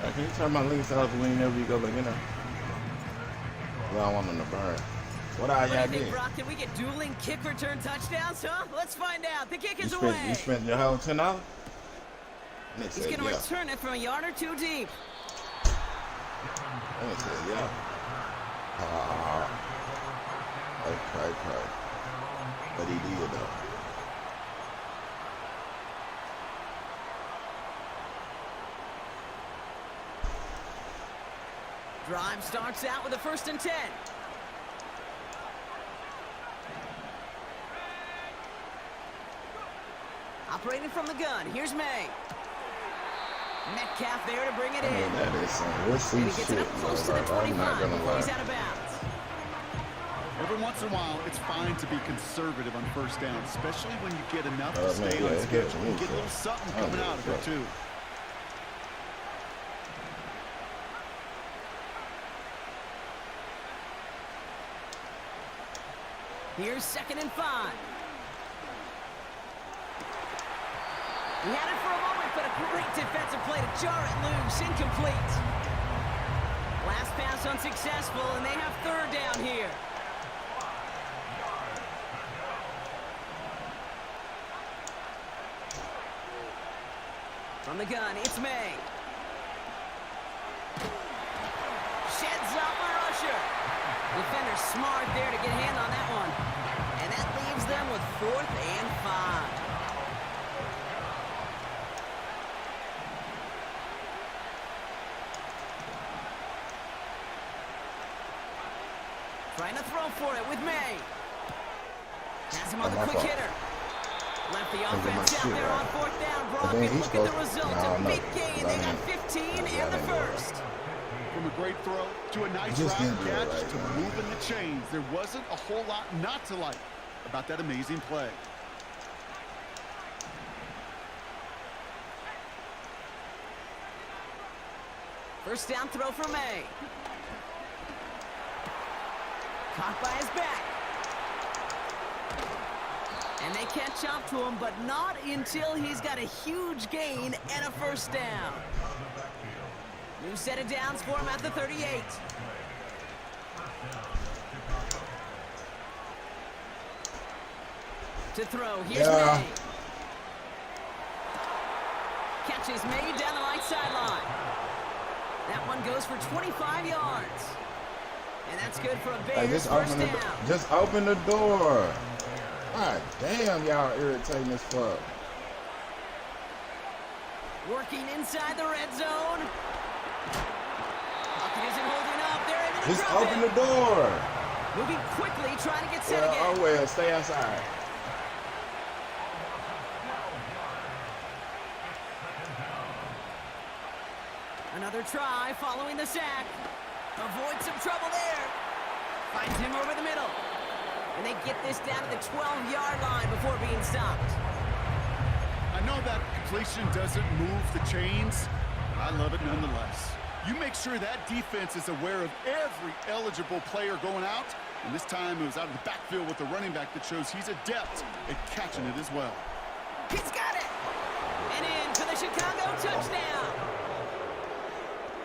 Hey, can you turn my links off whenever you go back in there? We don't want them to burn. What are What do y'all you think, getting? Brock? Can we get dueling kick return touchdowns, huh? Let's find out. The kick is You away. spent your whole $10? Nick He's said, going to yeah. return it from a yard or 2 deep. Nick said, yeah. Okay. But he did, though. Drive starts out with a 1st and 10. Operating from the gun, here's May. Metcalf there to bring it I mean, in. that is some risky And he gets shit. it up close to the Like, I'm not 25 gonna before he's lie. out of bounds. Every once in a while, it's fine to be conservative on 1st down, especially when you get enough to Man, stay yeah, on it schedule. hurts me, You get a so. little something I don't coming give a out of it, fuck. too. Here's 2nd and 5. He had it for a moment, but Great defensive play to jar it loose. Incomplete. Last pass unsuccessful, and they have third down here. From the gun, it's May. Sheds up a rusher. Defender smart there to get a hand on that one. And that leaves them with 4th and 5. Trying to throw for it with May. Has him on the quick hitter. Left the offense out there on 4th down. Brock, and look at the result. A big gain. They got 15 and the first. From a great throw to a nice round catch to moving the chains. There wasn't a whole lot not to like about that amazing play. First down throw for May. Caught by his back. And they catch up to him, but not until he's got a huge gain and a first down. New set of downs for him at the 38. To throw, here's May. Catches May down the right sideline. That one goes for 25 yards. And that's good for a Bears first down. Just open the door. God damn, y'all irritating as fuck. Working inside the red zone. Bucket isn't holding up. They're able to Just drop open it. the door. Moving quickly, trying to get set again. Oh well, stay outside. Another try following the sack. Avoids some trouble there. Finds him over the middle. And they get this down to the 12-yard line before being stopped. I know that completion doesn't move the chains, but I love it nonetheless. You make sure that defense is aware of every eligible player going out, and this time it was out of the backfield with the running back that shows he's adept at catching it as well. He's got it! And in for the Chicago touchdown!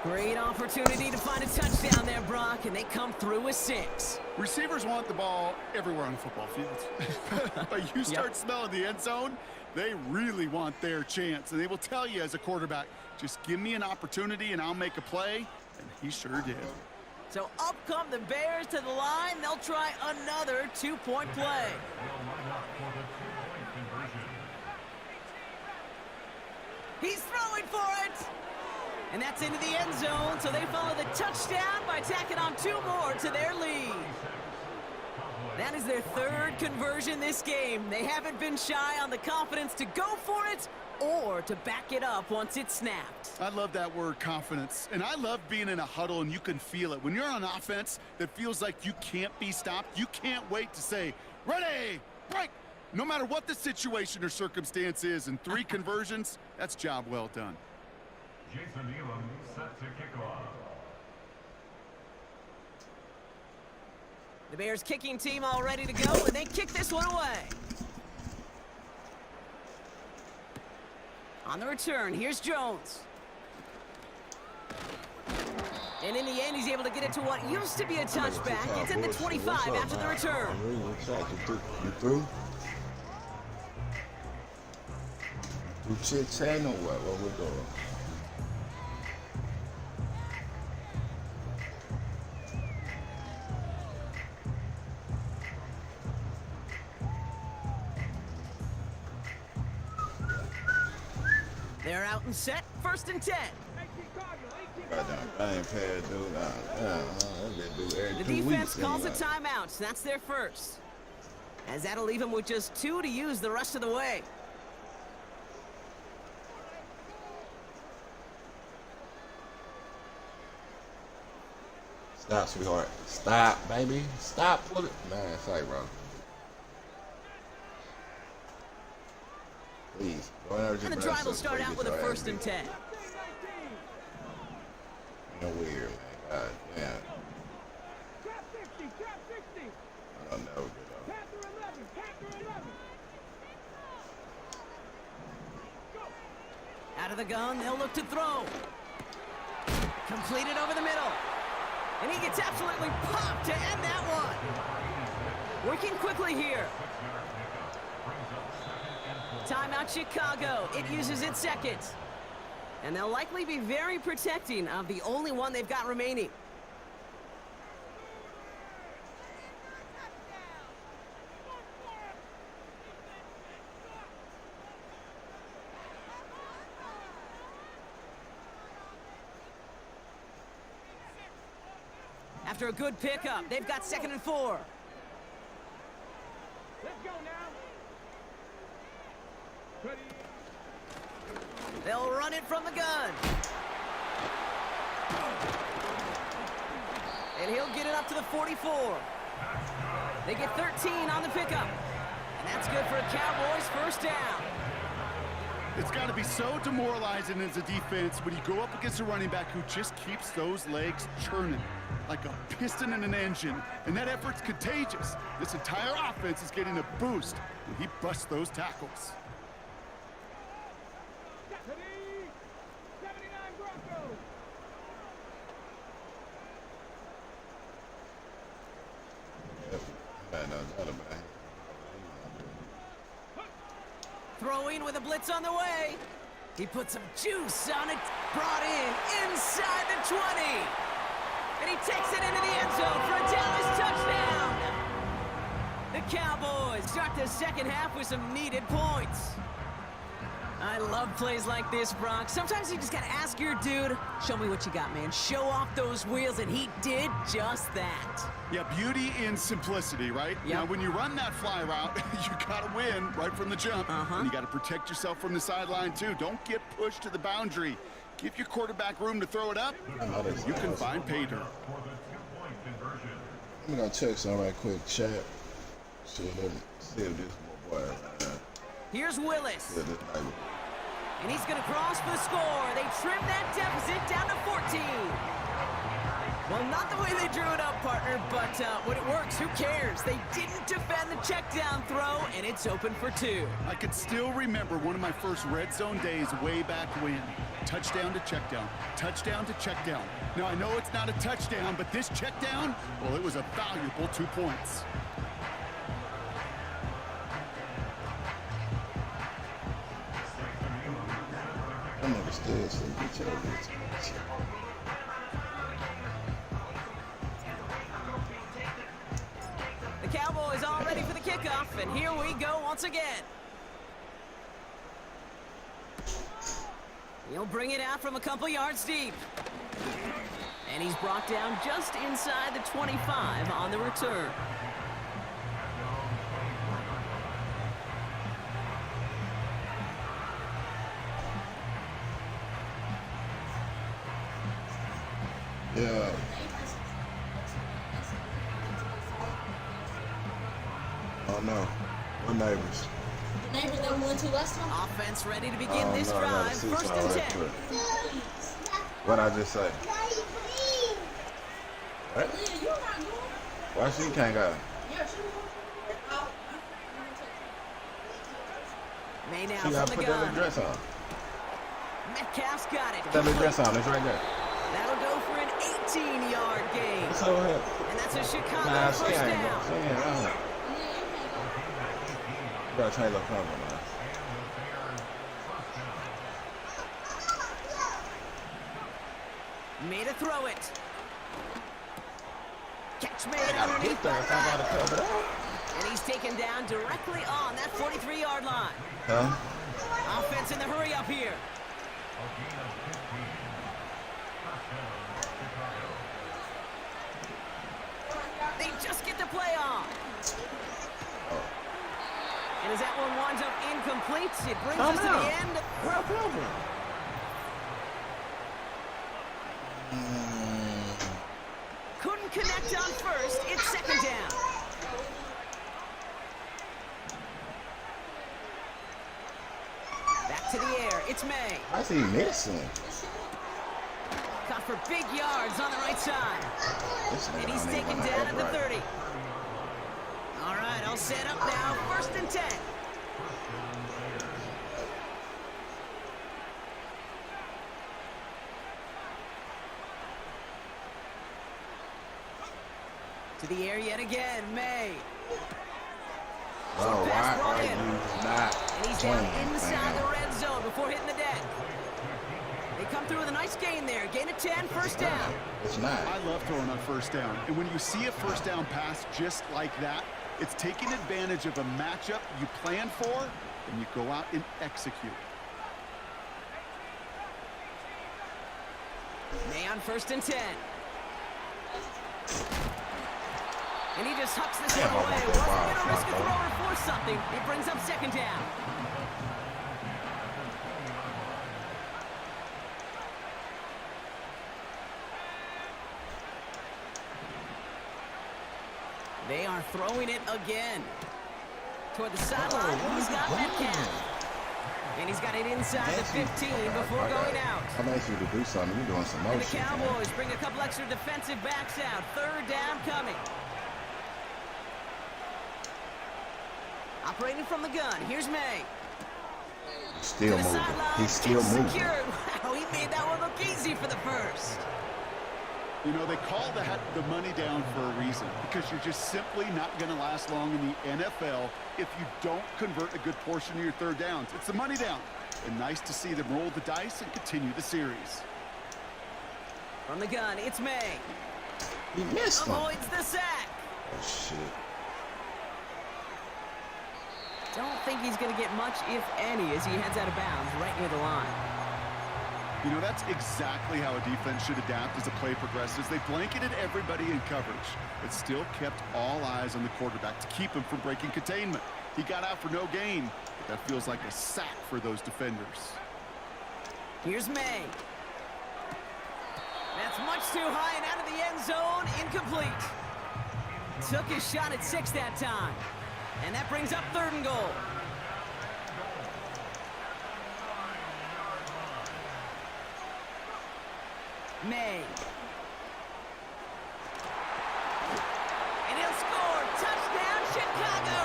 Great opportunity to find a touchdown there, Brock, and they come through with 6. Receivers want the ball everywhere on the football field. But you start smelling the end zone, they really want their chance. And they will tell you as a quarterback, just give me an opportunity and I'll make a play. And he sure did. So up come the Bears to the line. They'll try another 2-point play. He's throwing for it. And that's into the end zone, so they follow the touchdown by tacking on 2 more to their lead. That is their 3rd conversion this game. They haven't been shy on the confidence to go for it or to back it up once it's snapped. I love that word, confidence. And I love being in a huddle and you can feel it. When you're on offense that feels like you can't be stopped, you can't wait to say, ready, break. No matter what the situation or circumstance is, in 3 conversions, that's job well done. Jason Elam set to kick off. The Bears kicking team all ready to go, and they kick this one away. On the return, here's Jones. And in the end, he's able to get it to what used to be a touchback. It's at the 25 after the return. I'm really excited. You through? You chit-chatting or what? What we doing? They're out and set, 1st and 10. I ain't paid, dude. The defense calls a timeout. That's their first. As that'll leave them with just 2 to use the rest of the way. Stop, sweetheart. Stop, baby. Stop. Pull it. Man, it's like, bro. Please. And the drive will start out with a 1st and 10. No weird, man. God damn. Trap 60, trap 60. I don't know. Panther 11, Panther 11. Out Out of the gun, they'll look to throw. Completed over the middle. And he gets absolutely popped to end that one. Working quickly here. Timeout Chicago. It uses its second. And they'll likely be very protecting of the only one they've got remaining. After a good pickup, they've got 2nd and 4. Let's go now. Ready. They'll run it from the gun. And he'll get it up to the 44. They get 13 on the pickup. And that's good for a Cowboys first down. It's got to be so demoralizing as a defense when you go up against a running back who just keeps those legs churning like a piston in an engine, and that effort's contagious. This entire offense is getting a boost when he busts those tackles. Ready. 79 Broncos. Throwing with a blitz on the way. He put some juice on it. Brought in inside the 20. And he takes it into the end zone for a Dallas touchdown. The Cowboys start the second half with some needed points. I love plays like this, Brock. Sometimes you just gotta ask your dude, show me what you got, man. Show off those wheels, and he did just that. Yeah, beauty in simplicity, right? Yep. Now, when you run that fly route, you gotta win right from the jump. And you gotta protect yourself from the sideline, too. Don't get pushed to the boundary. Give your quarterback room to throw it up. You can find pay dirt. I'm gonna check some right quick, chat. See if this boy. Here's Willis. See if this might be- And he's going to cross for the score. They trim that deficit down to 14. Well, not the way they drew it up, partner, but when it works, who cares? They didn't defend the check down throw, and it's open for 2. I could still remember one of my first red zone days way back when. Touchdown to check down. Touchdown to check down. Now, I know it's not a touchdown, but this check down, well, it was a valuable 2 points. I never stood so get your bitch. The Cowboys all ready for the kickoff, and here we go once again. He'll bring it out from a couple yards deep. And he's brought down just inside the 25 on the return. Yeah. Oh no. We're neighbors. The neighbors that we went to last time? Offense ready to begin Oh, this no, I gotta drive. see First some and of 10. that quick. What'd I just say? What? Leah, you're not going? Why she can't go? Yeah, she will. May now She from gotta the put that little gun. dress on. Metcalf's got it. Put that little dress on. It's right there. That'll go for an 18-yard gain. It's over here. And that's a Chicago Nah, she first ain't down. go. She ain't on. You gotta change the cover, man. Made a throw it. Catch made I gotta underneath get there if I gotta that. cover that. And he's taken down directly on that 43-yard line. Huh? Offense in the hurry up here. They just get the play on. And as that one winds up incomplete, it brings us to the end. Couldn't connect on first. It's second down. Back to the air. It's May. I see missing. Caught for big yards on the right side. This nigga And he's don't even taken wanna down at the upright. 30. All right, I'll set up now. First and 10. To the air yet again, May. Oh, Pass why brought are in. you not And he's down playing, inside the man? red zone before hitting the deck. They come through with a nice gain there. Gain of 10, first down. It's not. I love throwing on first down. And when you see a first down pass just like that, it's taking advantage of a matchup you plan for, and you go out and execute. May on 1st and 10. And he just hucks this one away. Wasn't going to risk a throw or force something. It brings up 2nd down. They are throwing it again. Toward the sideline, he's got Metcalf. And he's got it inside the 15 before going out. I'm asking you to do something. You're doing some And the motion. Cowboys bring a couple extra defensive backs out. 3rd down coming. Operating from the gun. Here's May. He's still To the moving. sideline. He's still It's moving. secured. Wow, he made that one look easy for the first. You know, they call that the money down for a reason, because you're just simply not going to last long in the NFL if you don't convert a good portion of your 3rd downs. It's the money down. And nice to see them roll the dice and continue the series. From the gun, it's May. He missed him. Avoids the sack. Oh, shit. Don't think he's going to get much, if any, as he heads out of bounds right near the line. You know, that's exactly how a defense should adapt as the play progresses. They blanketed everybody in coverage, but still kept all eyes on the quarterback to keep him from breaking containment. He got out for no gain, but that feels like a sack for those defenders. Here's May. That's much too high and out of the end zone. Incomplete. Took his shot at 6 that time. And that brings up 3rd and goal. May. And he'll score. Touchdown, Chicago.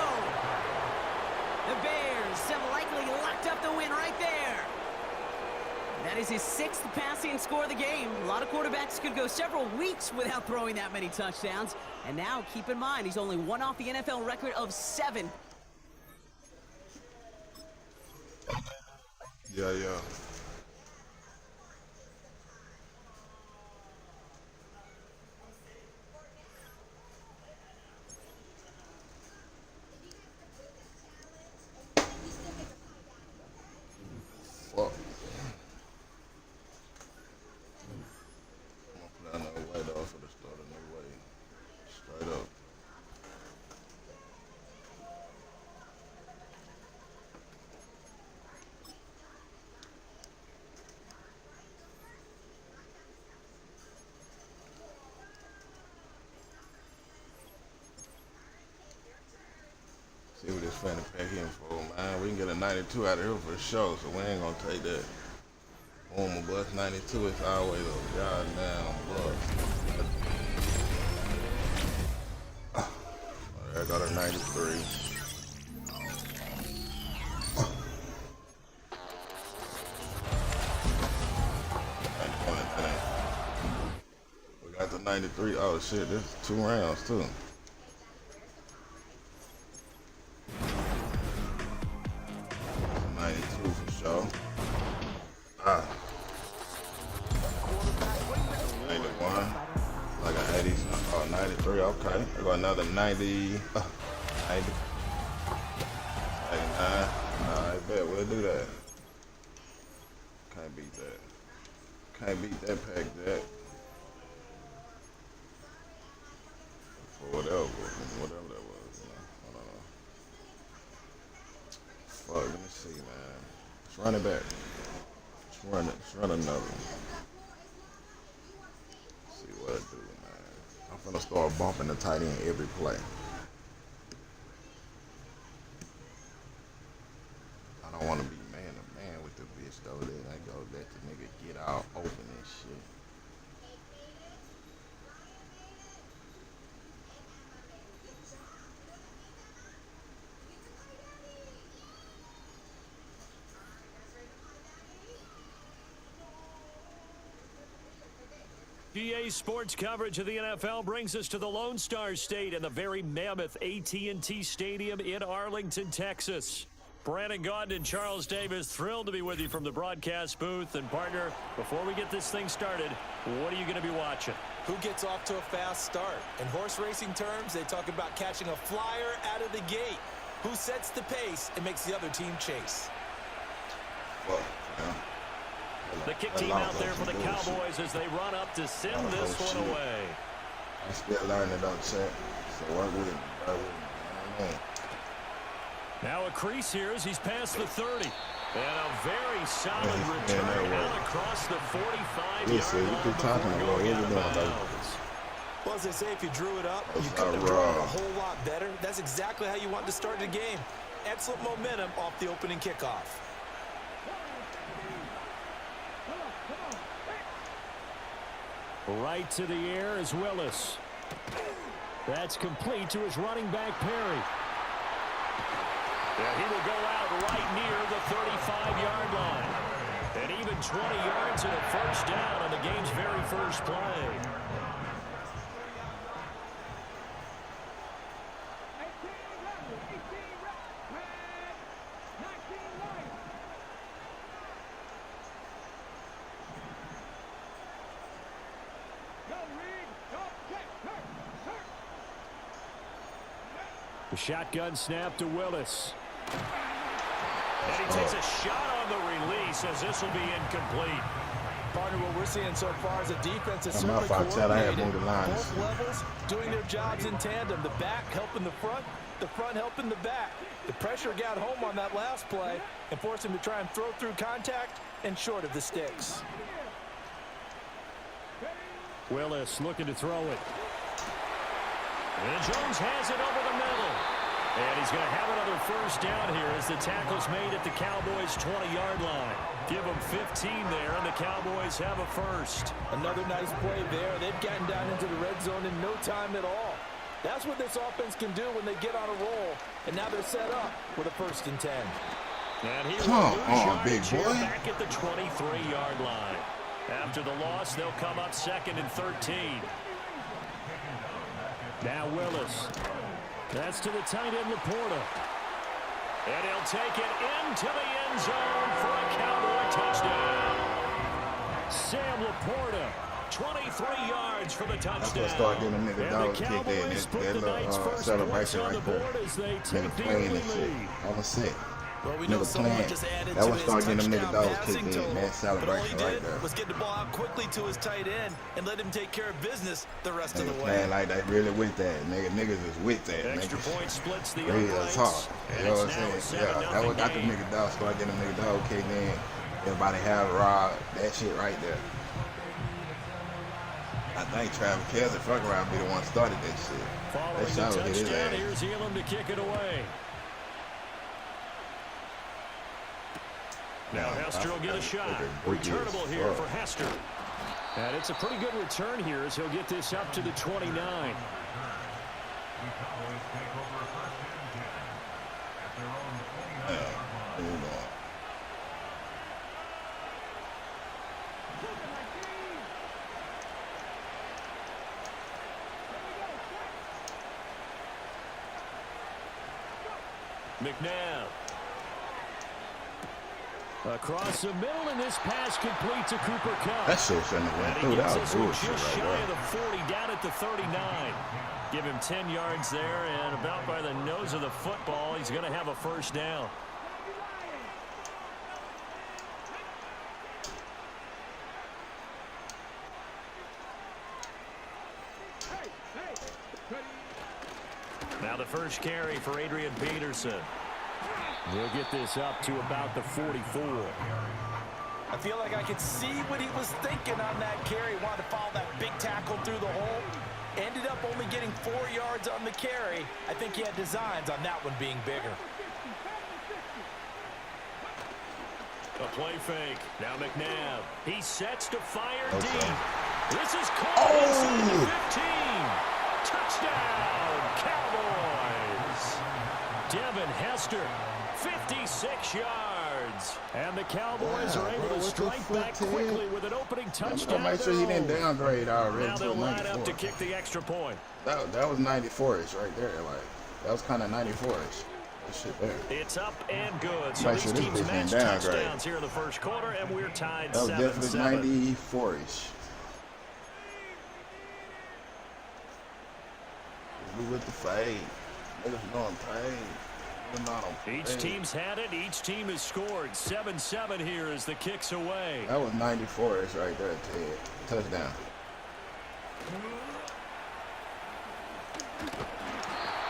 The Bears have likely locked up the win right there. That is his 6th passing score of the game. A lot of quarterbacks could go several weeks without throwing that many touchdowns. And now, keep in mind, he's only one off the NFL record of 7. Yeah, yeah. Fuck. I'm gonna put that weight off for the start of new way. Straight up. See what this fanny pack in for, man. We can get a 92 out of here for sure, so we ain't gonna take that. Boom, a bus 92 is always a goddamn bus. I got a 93. We got the 93. Oh shit, this is 2 rounds too. Ah. 91. Like an 80. Oh, 93. Okay. I got another 90. 90. 89. I bet we'll do that. Can't beat that. Can't beat that pack that. For whatever that was, you know. I don't know. Fuck, let me see, man. Let's run it back. Let's run another one. See what I do, man. I'm finna start bumping the tight end every play. I don't want to be man to man with the bitch though. Then I go let the nigga get out open and shit. GA Sports coverage of the NFL brings us to the Lone Star State and the very mammoth AT&T Stadium in Arlington, Texas. Brandon Gaudin and Charles Davis, thrilled to be with you from the broadcast booth. And, partner, before we get this thing started, what are you going to be watching? Who gets off to a fast start? In horse racing terms, they talk about catching a flyer out of the gate. Who sets the pace and makes the other team chase? Well, yeah. The kick team out there for the Cowboys as they run up to send this one away. I still learning though, champ. So work with it. Now a crease here as he's past the 30. And a very solid return out across the 45-yard line. You keep talking about what you're doing, though. Well, as they say, if you drew it up, you couldn't have drawn it a whole lot better. That's exactly how you want to start the game. Excellent momentum off the opening kickoff. Right to the air is Willis. That's complete to his running back, Perry. Yeah, he will go out right near the 35-yard line. And even 20 yards and a first down on the game's very first play. The shotgun snap to Willis. And he takes a shot on the release as this will be incomplete. Partner, what we're seeing so far is a defense that's I'm certainly coordinated. Both levels doing their jobs in tandem. The back helping the front helping the back. The pressure got home on that last play and forced him to try and throw through contact and short of the sticks. Willis looking to throw it. And Jones has it over the middle. And he's going to have another first down here as the tackle's made at the Cowboys' 20-yard line. Give them 15 there, and the Cowboys have a first. Another nice play there. They've gotten down into the red zone in no time at all. That's what this offense can do when they get on a roll. And now they're set up with a 1st and 10. And he Come on, big boy. Back at the 23-yard line. After the loss, they'll come up 2nd and 13. Now Willis. That's to the tight end, Laporta. And he'll take it into the end zone for a Cowboy touchdown. Sam Laporta, 23 yards for the touchdown. That's what start getting them niggas dollars kicked in. That little celebration right there. Nigga playing and shit. I'm a sick. Well, we know someone just added to his touchdown passing total. But all he did was get the ball out quickly to his tight end and let him take care of business the rest of the way. Playing like that, really with that. Niggas is with that. Extra point splits the really hard. You know what I'm saying? Yeah, that what got the game. nigga dog. Start getting them nigga dog kicked in. Everybody have Rob. That shit right there. I think Travis Kelce, fuck around, be the one started that shit. Following the touchdown, here's Elam to kick it away. Now Hester will get a shot. Returnable here for Hester. And it's a pretty good return here as he'll get this up to the 29. McNabb. Across the middle, and this pass complete to Cooper Kupp. That shit shouldn't have went through. That was bullshit just right shy there. of the 40, down at the 39. Give him 10 yards there, and about by the nose of the football, he's going to have a first down. Now the first carry for Adrian Peterson. He'll get this up to about the 44. I feel like I could see what he was thinking on that carry. Wanted to follow that big tackle through the hole. Ended up only getting 4 yards on the carry. I think he had designs on that one being bigger. A play fake. Now McNabb. He sets to fire Okay. deep. This is caught inside the 15. Touchdown, Cowboys. Devin Hester, 56 yards. yards. And the Cowboys are able to what's the strike back 15? quickly with an opening touchdown. Make sure he didn't downgrade already Now to they'll a line up 94. to kick the extra point. That was 94ish right there. Like that was kind of 94ish. That shit there. It's up and good. So Make sure these this teams bitch match didn't downgrade. touchdowns here in the first quarter, and we're tied That was 7-7. definitely 94ish. We with the fade. Niggas going paid. Each team's had it. Each team has scored. 7-7 here as the kick's away. That was 94ish right there, Ted. Touchdown.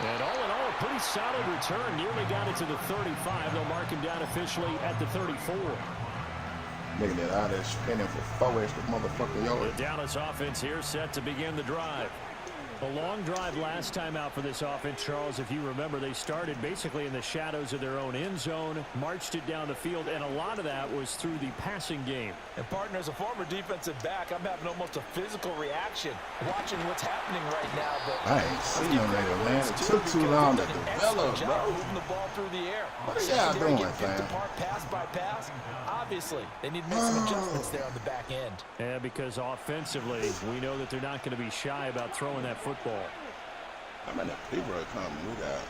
And all in all, a pretty solid return. Nearly got it to the 35. They'll mark him down officially at the 34. Nigga that out there spinning for 4 extra motherfucking yards. The Dallas offense here set to begin the drive. A long drive last time out for this offense, Charles. If you remember, they started basically in the shadows of their own end zone, marched it down the field, and a lot of that was through the passing game. And, partner, as a former defensive back, I'm having almost a physical reaction watching what's happening right now. But I ain't seen no nigga, man. It took too long to develop, bro. Moving the ball through the air. What are y'all doing, fam? Pass by pass. Obviously, they need to make some adjustments there on the back end. Yeah, because offensively, we know that they're not going to be shy about throwing that football. I mean, the people are coming. We got,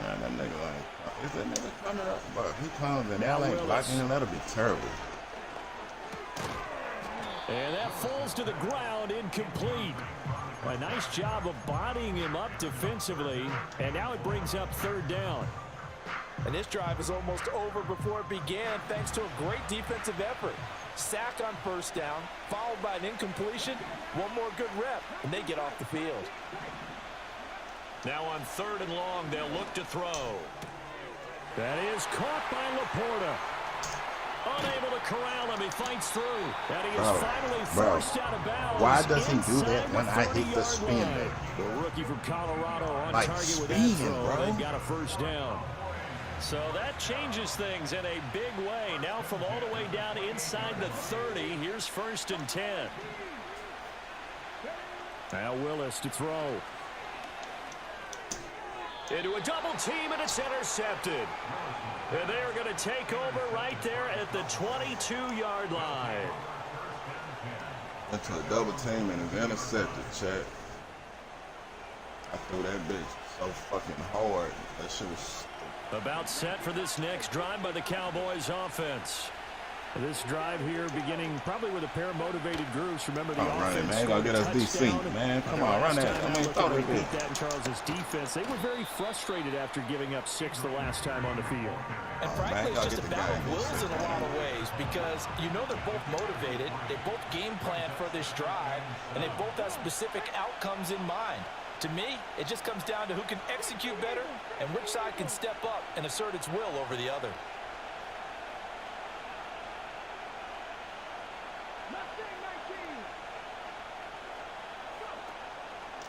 man, that nigga like, is that nigga coming up? But if he comes and y'all ain't blocking him, that'll be terrible. And that falls to the ground, incomplete. A nice job of bodying him up defensively, and now it brings up third down. And this drive is almost over before it began thanks to a great defensive effort. Sack on first down, followed by an incompletion. One more good rep, and they get off the field. Now on third and long, they'll look to throw. That is caught by Laporta. Unable to corral him, he fights through. And he is finally forced out of bounds. Why does he do that when I hit the spin line. there? The rookie from Colorado on like target with speeding, that throw. bro. They got a first down. So that changes things in a big way. Now from all the way down inside the 30, here's 1st and 10. Now Willis to throw. Into a double team, and it's intercepted. And they are going to take over right there at the 22-yard line. Into a double team and it's intercepted, Chad. I threw that bitch so fucking hard. That shit was... About set for this next drive by the Cowboys offense. This drive here beginning probably with a pair of motivated groups. Remember the offense. Man, gonna get us DC, man. Come on, run that. I mean, throw that beat that in Charles's defense. They were very frustrated after giving up 6 the last time on the field. And frankly, it's just a battle of wills in a lot of ways because you know they're both motivated. They both game plan for this drive, and they both have specific outcomes in mind. To me, it just comes down to who can execute better and which side can step up and assert its will over the other.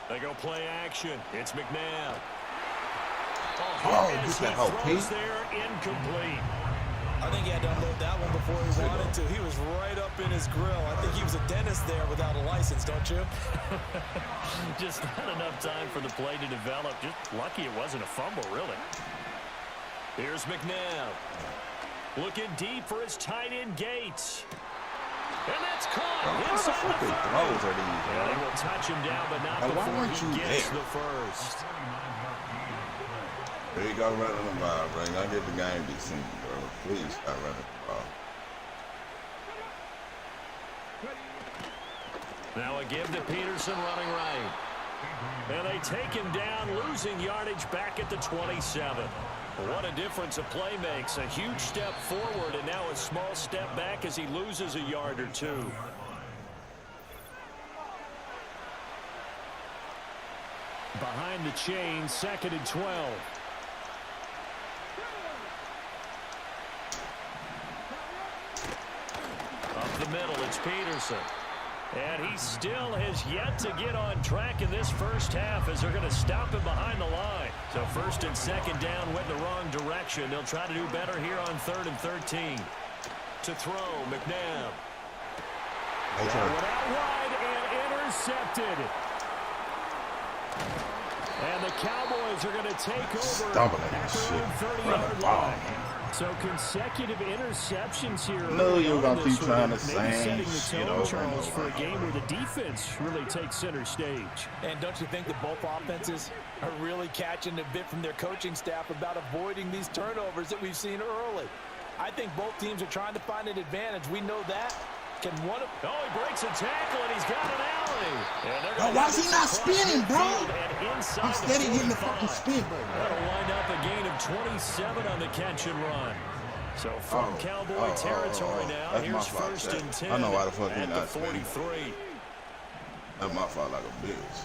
They go play action. It's McNabb. Get that whole piece. There, incomplete. I think he had to unload that one before he wanted to. He was right up in his grill. I think he was a dentist there without a license, don't you? Just not enough time for the play to develop. Just lucky it wasn't a fumble, really. Here's McNabb. Looking deep for his tight end Gates. And that's caught inside the 30. Yeah, they will touch him down, but not before he gets the first. There you go, running the ball, bro. I get the game decent, bro. Please stop running the ball. Now a give to Peterson running right. And they take him down, losing yardage back at the 27. What a difference a play makes. A huge step forward and now a small step back as he loses a yard or two. Behind the chain, 2nd and 12. Up the middle, it's Peterson. And he still has yet to get on track in this first half as they're going to stop him behind the line. So 1st and 2nd down went the wrong direction. They'll try to do better here on 3rd and 13. To throw, McNabb. Went out wide and intercepted. And the Cowboys are going to take over at their own 30-yard line. So consecutive interceptions here. No, you're early on gonna in this keep trying one, to maybe sing setting the shit tone, over and Charles, for over. a game where the defense really takes center stage. And don't you think that both offenses are really catching a bit from their coaching staff about avoiding these turnovers that we've seen early? I think both teams are trying to find an advantage. We know that. Can one of... Oh, he breaks a tackle, and he's got an alley. Bro, why is he not spinning, bro? I'm steady hitting the fucking spin, bro. That'll wind up a gain of 27 on the catch and run. So from Cowboy territory now, That's here's my fault, first Jack. and 10 I know why the fuck he at the not spinning. 43. That's my fault like a bitch.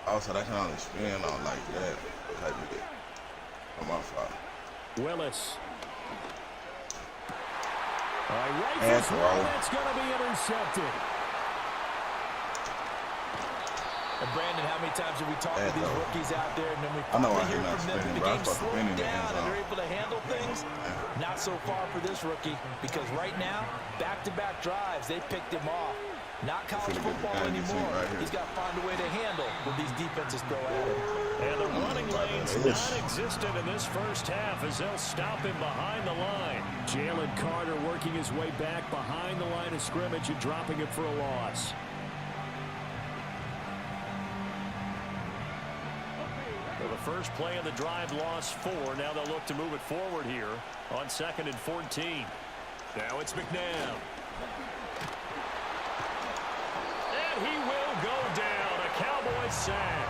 Also, they can only spin on like that. Type of shit. That's my fault. Willis. All right, right And throw. throw. That's going to be intercepted. And Brandon, how many times have we talked to And these throw. rookies out there, and then we I know finally why hear he's not from them that spinning, the bro. I game's was supposed to slowed spin in the end down and zone. they're able to handle things? Not so far for this rookie, because right now, back-to-back drives, they picked him off. Not college Should've been football the guy you seen anymore. right here. He's got to find a way to handle what these defenses throw at him. And the running lane's non-existent in this first half as they'll stop him behind the line. Jalen Carter working his way back behind the line of scrimmage and dropping it for a loss. Well, the first play of the drive lost 4. Now they'll look to move it forward here on 2nd and 14. Now it's McNabb. And he will go down. A Cowboy sack.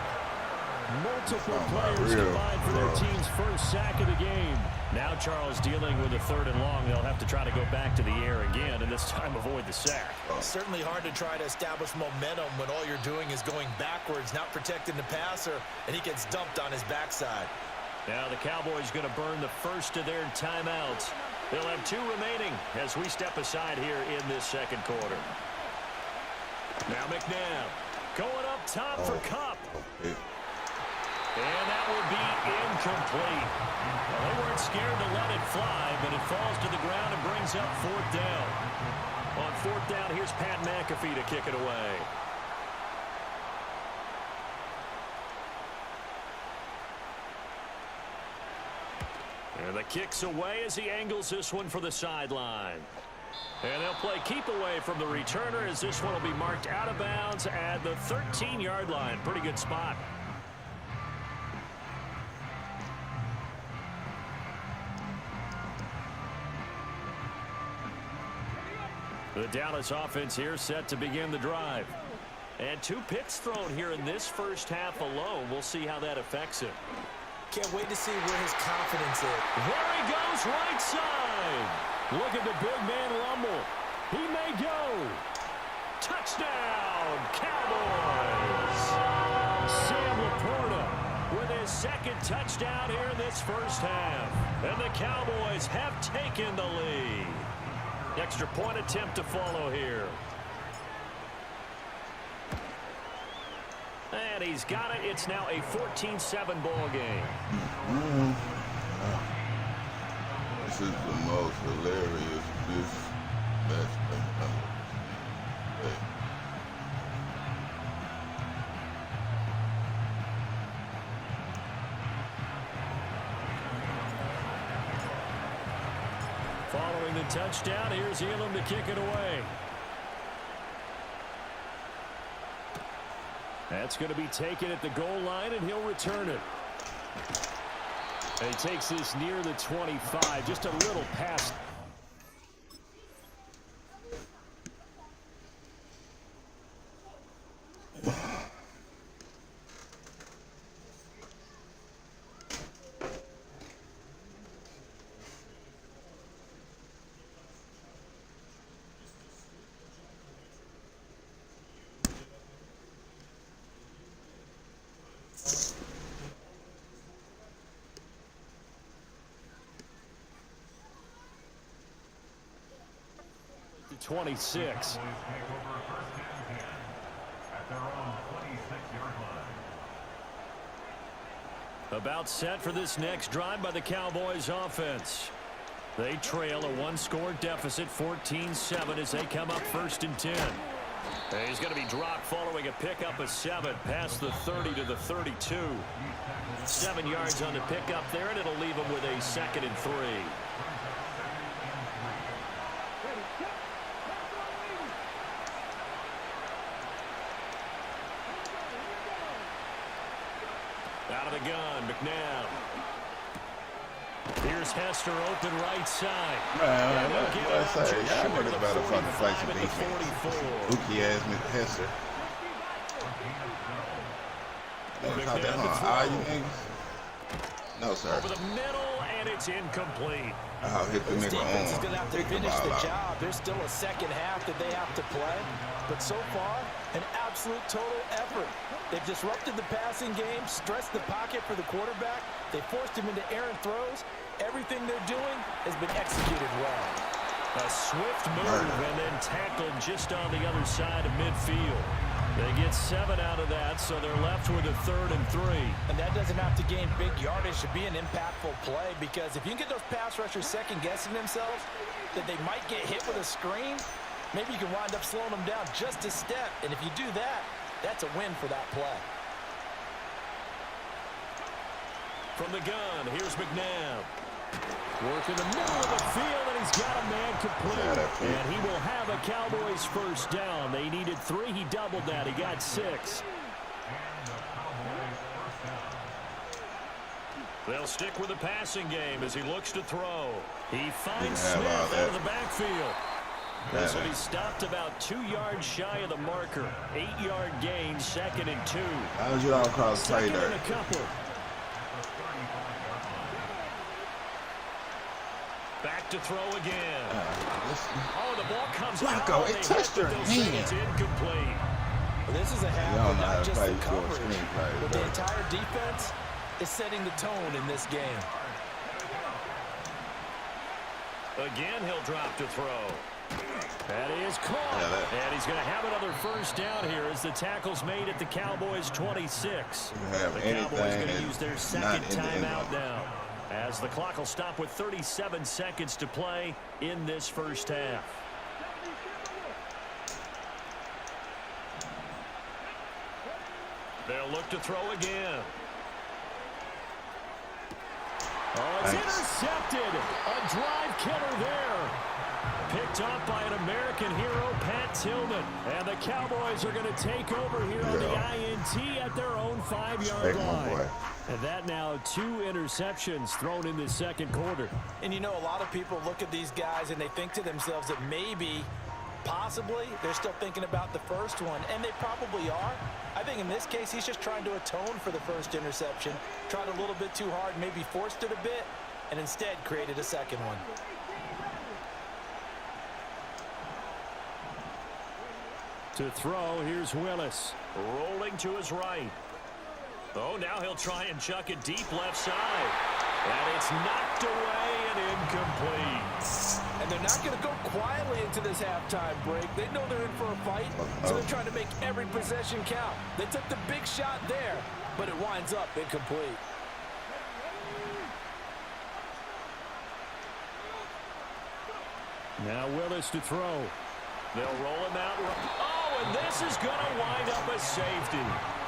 Multiple players combined for their team's first sack of the game. Now Charles dealing with a 3rd and long. They'll have to try to go back to the air again, and this time avoid the sack. Certainly hard to try to establish momentum when all you're doing is going backwards, not protecting the passer, and he gets dumped on his backside. Now the Cowboys going to burn the first of their timeouts. They'll have 2 remaining as we step aside here in this second quarter. Now McNabb going up top for Kupp. And that will be incomplete. Well, they weren't scared to let it fly, but it falls to the ground and brings up 4th down. On 4th down, here's Pat McAfee to kick it away. And the kick's away as he angles this one for the sideline. And they'll play keep away from the returner as this one will be marked out of bounds at the 13-yard line. Pretty good spot. The Dallas offense here set to begin the drive. And 2 picks thrown here in this first half alone. We'll see how that affects him. Can't wait to see where his confidence is. There he goes, right side. Look at the big man rumble. He may go. Touchdown, Cowboys. Sam Laporta with his 2nd touchdown here in this first half. And the Cowboys have taken the lead. Extra point attempt to follow here. And he's got it. It's now a 14-7 ball game. This is the most hilarious match I've ever seen. Following the touchdown, here's Elam to kick it away. That's going to be taken at the goal line, and he'll return it. And he takes this near the 25, just a little past. to 26. About set for this next drive by the Cowboys offense. They trail a 1-score deficit, 14-7, as they come up 1st and 10. And he's going to be dropped following a pickup of 7 past the 30 to the 32. 7 yards on the pickup there, and it'll leave him with a 2nd and 3. Out of the gun, McNabb. Here's Hester open right side. Man, what I say? Y'all niggas better fucking play some defense. Spooky ass Mr. Hester. Never caught that on all you niggas? No, sir. Over the middle, and it's incomplete. I'll hit the nigga Defense is on. going to have to finish the job. There's still a second half that they have to play. But so far, an absolute total effort. They've disrupted the passing game, stressed the pocket for the quarterback. They forced him into errant throws. Everything they're doing has been executed well. A swift move and then tackled just on the other side of midfield. They get 7 out of that, so they're left with a 3rd and 3. And that doesn't have to gain big yardage to be an impactful play, because if you can get those pass rushers second-guessing themselves, that they might get hit with a screen, maybe you can wind up slowing them down just a step. And if you do that, that's a win for that play. From the gun, here's McNabb. Work in the middle of the field, and he's got a man complete. And he will have a Cowboys first down. They needed 3. He doubled that. He got 6. They'll stick with the passing game as he looks to throw. He finds Smith out of the backfield. This will be stopped about 2 yards shy of the marker. 8-yard gain, 2nd and 2. How did you all cross play there? Second and a couple. Back to throw again. Oh, the ball comes Flacco, out. it touched your hand. It's incomplete. Well, this is a half Y'all of know how not to just play the for a coverage, screenplay, but bro. the entire defense is setting the tone in this game. Again, he'll drop to throw. That is caught. And he's going to have another first down here as the tackle's made at the Cowboys' 26. The Cowboys going to use their 2nd timeout now, as the clock will stop with 37 seconds to play in this first half. They'll look to throw again. Oh, it's intercepted. A drive killer there. Picked off by an American hero, Pat Tillman. And the Cowboys are going to take over here on the INT at their own 5-yard line. And that now 2 interceptions thrown in the second quarter. And you know, a lot of people look at these guys and they think to themselves that maybe, possibly, they're still thinking about the first one. And they probably are. I think in this case, he's just trying to atone for the first interception. Tried a little bit too hard, maybe forced it a bit, and instead created a second one. To throw, here's Willis. Rolling to his right. Oh, now he'll try and chuck it deep left side. And it's knocked away and incomplete. And they're not going to go quietly into this halftime break. They know they're in for a fight, so they're trying to make every possession count. They took the big shot there, but it winds up incomplete. Now Willis to throw. They'll roll him out. Oh, and this is going to wind up a safety.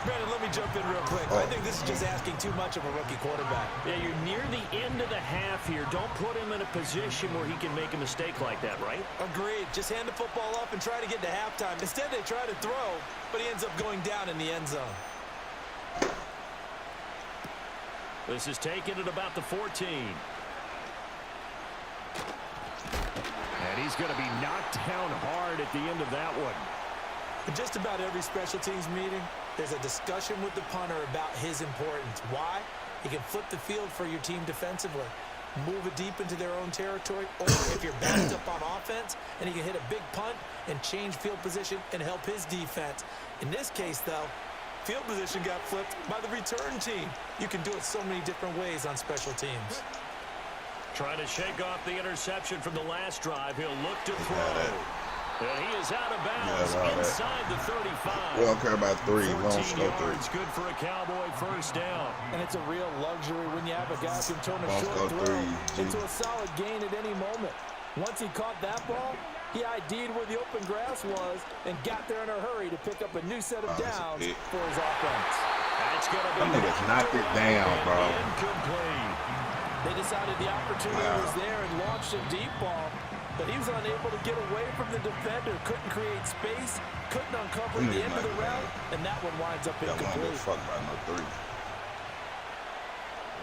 Brandon, let me jump in real quick. I think this is just asking too much of a rookie quarterback. Yeah, you're near the end of the half here. Don't put him in a position where he can make a mistake like that, right? Agreed. Just hand the football up and try to get to halftime. Instead, they try to throw, but he ends up going down in the end zone. This is taken at about the 14. And he's going to be knocked down hard at the end of that one. In just about every special teams meeting, there's a discussion with the punter about his importance. Why? He can flip the field for your team defensively, move it deep into their own territory, or if you're backed up on offense, and he can hit a big punt and change field position and help his defense. In this case, though, field position got flipped by the return team. You can do it so many different ways on special teams. Trying to shake off the interception from the last drive. He'll look to throw. And he is out of bounds inside the 35. We don't care about 3. 14 Long scope 3. yards, good for a Cowboy first down. And it's a real luxury when you have a guy who can turn a short throw into a solid gain at any moment. Once he caught that ball, He ID'd where the open grass was and got there in a hurry to pick up a new set of downs for his offense. That's going to be them niggas knocked it down, bro. incomplete. They decided the opportunity was there and launched a deep ball, but he was unable to get away from the defender, couldn't create space, couldn't uncover the end of the route, and that one winds up That one incomplete. get fucked by no three.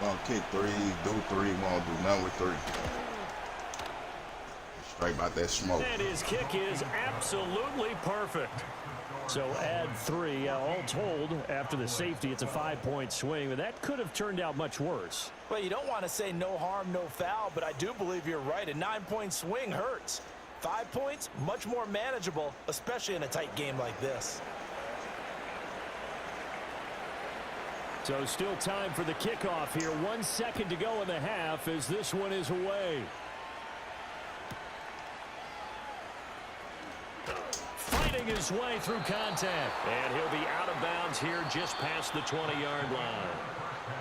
Won't kick three, do three, won't do nothing with three. Straight about that smoke. And his kick is absolutely perfect. So add 3, all told, after the safety, it's a 5-point swing, but that could have turned out much worse. Well, you don't want to say no harm, no foul, but I do believe you're right. A 9-point swing hurts. 5 points, much more manageable, especially in a tight game like this. So still time for the kickoff here. 1 second to go in the half as this one is away. Fighting his way through contact. And he'll be out of bounds here just past the 20-yard line.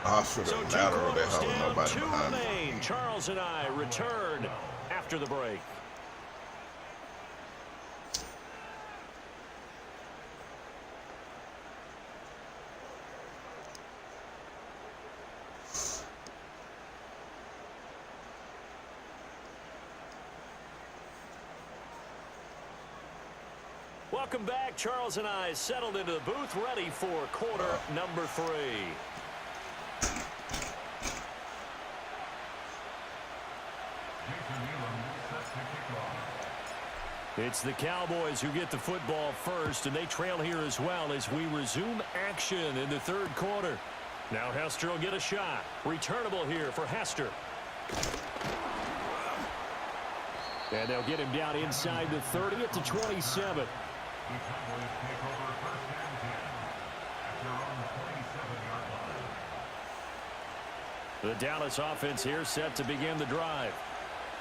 I should So have two lateral that quarters hell with down, nobody 2 behind me. remain. Charles and I return after the break. Welcome back. Charles and I settled into the booth, ready for quarter number 3. Jason Elam set to kick off. It's the Cowboys who get the football first, and they trail here as well as we resume action in the third quarter. Now Hester will get a shot. Returnable here for Hester. And they'll get him down inside the 30 at the 27. The Cowboys take over first and 10 after on the 27-yard line. The Dallas offense here set to begin the drive.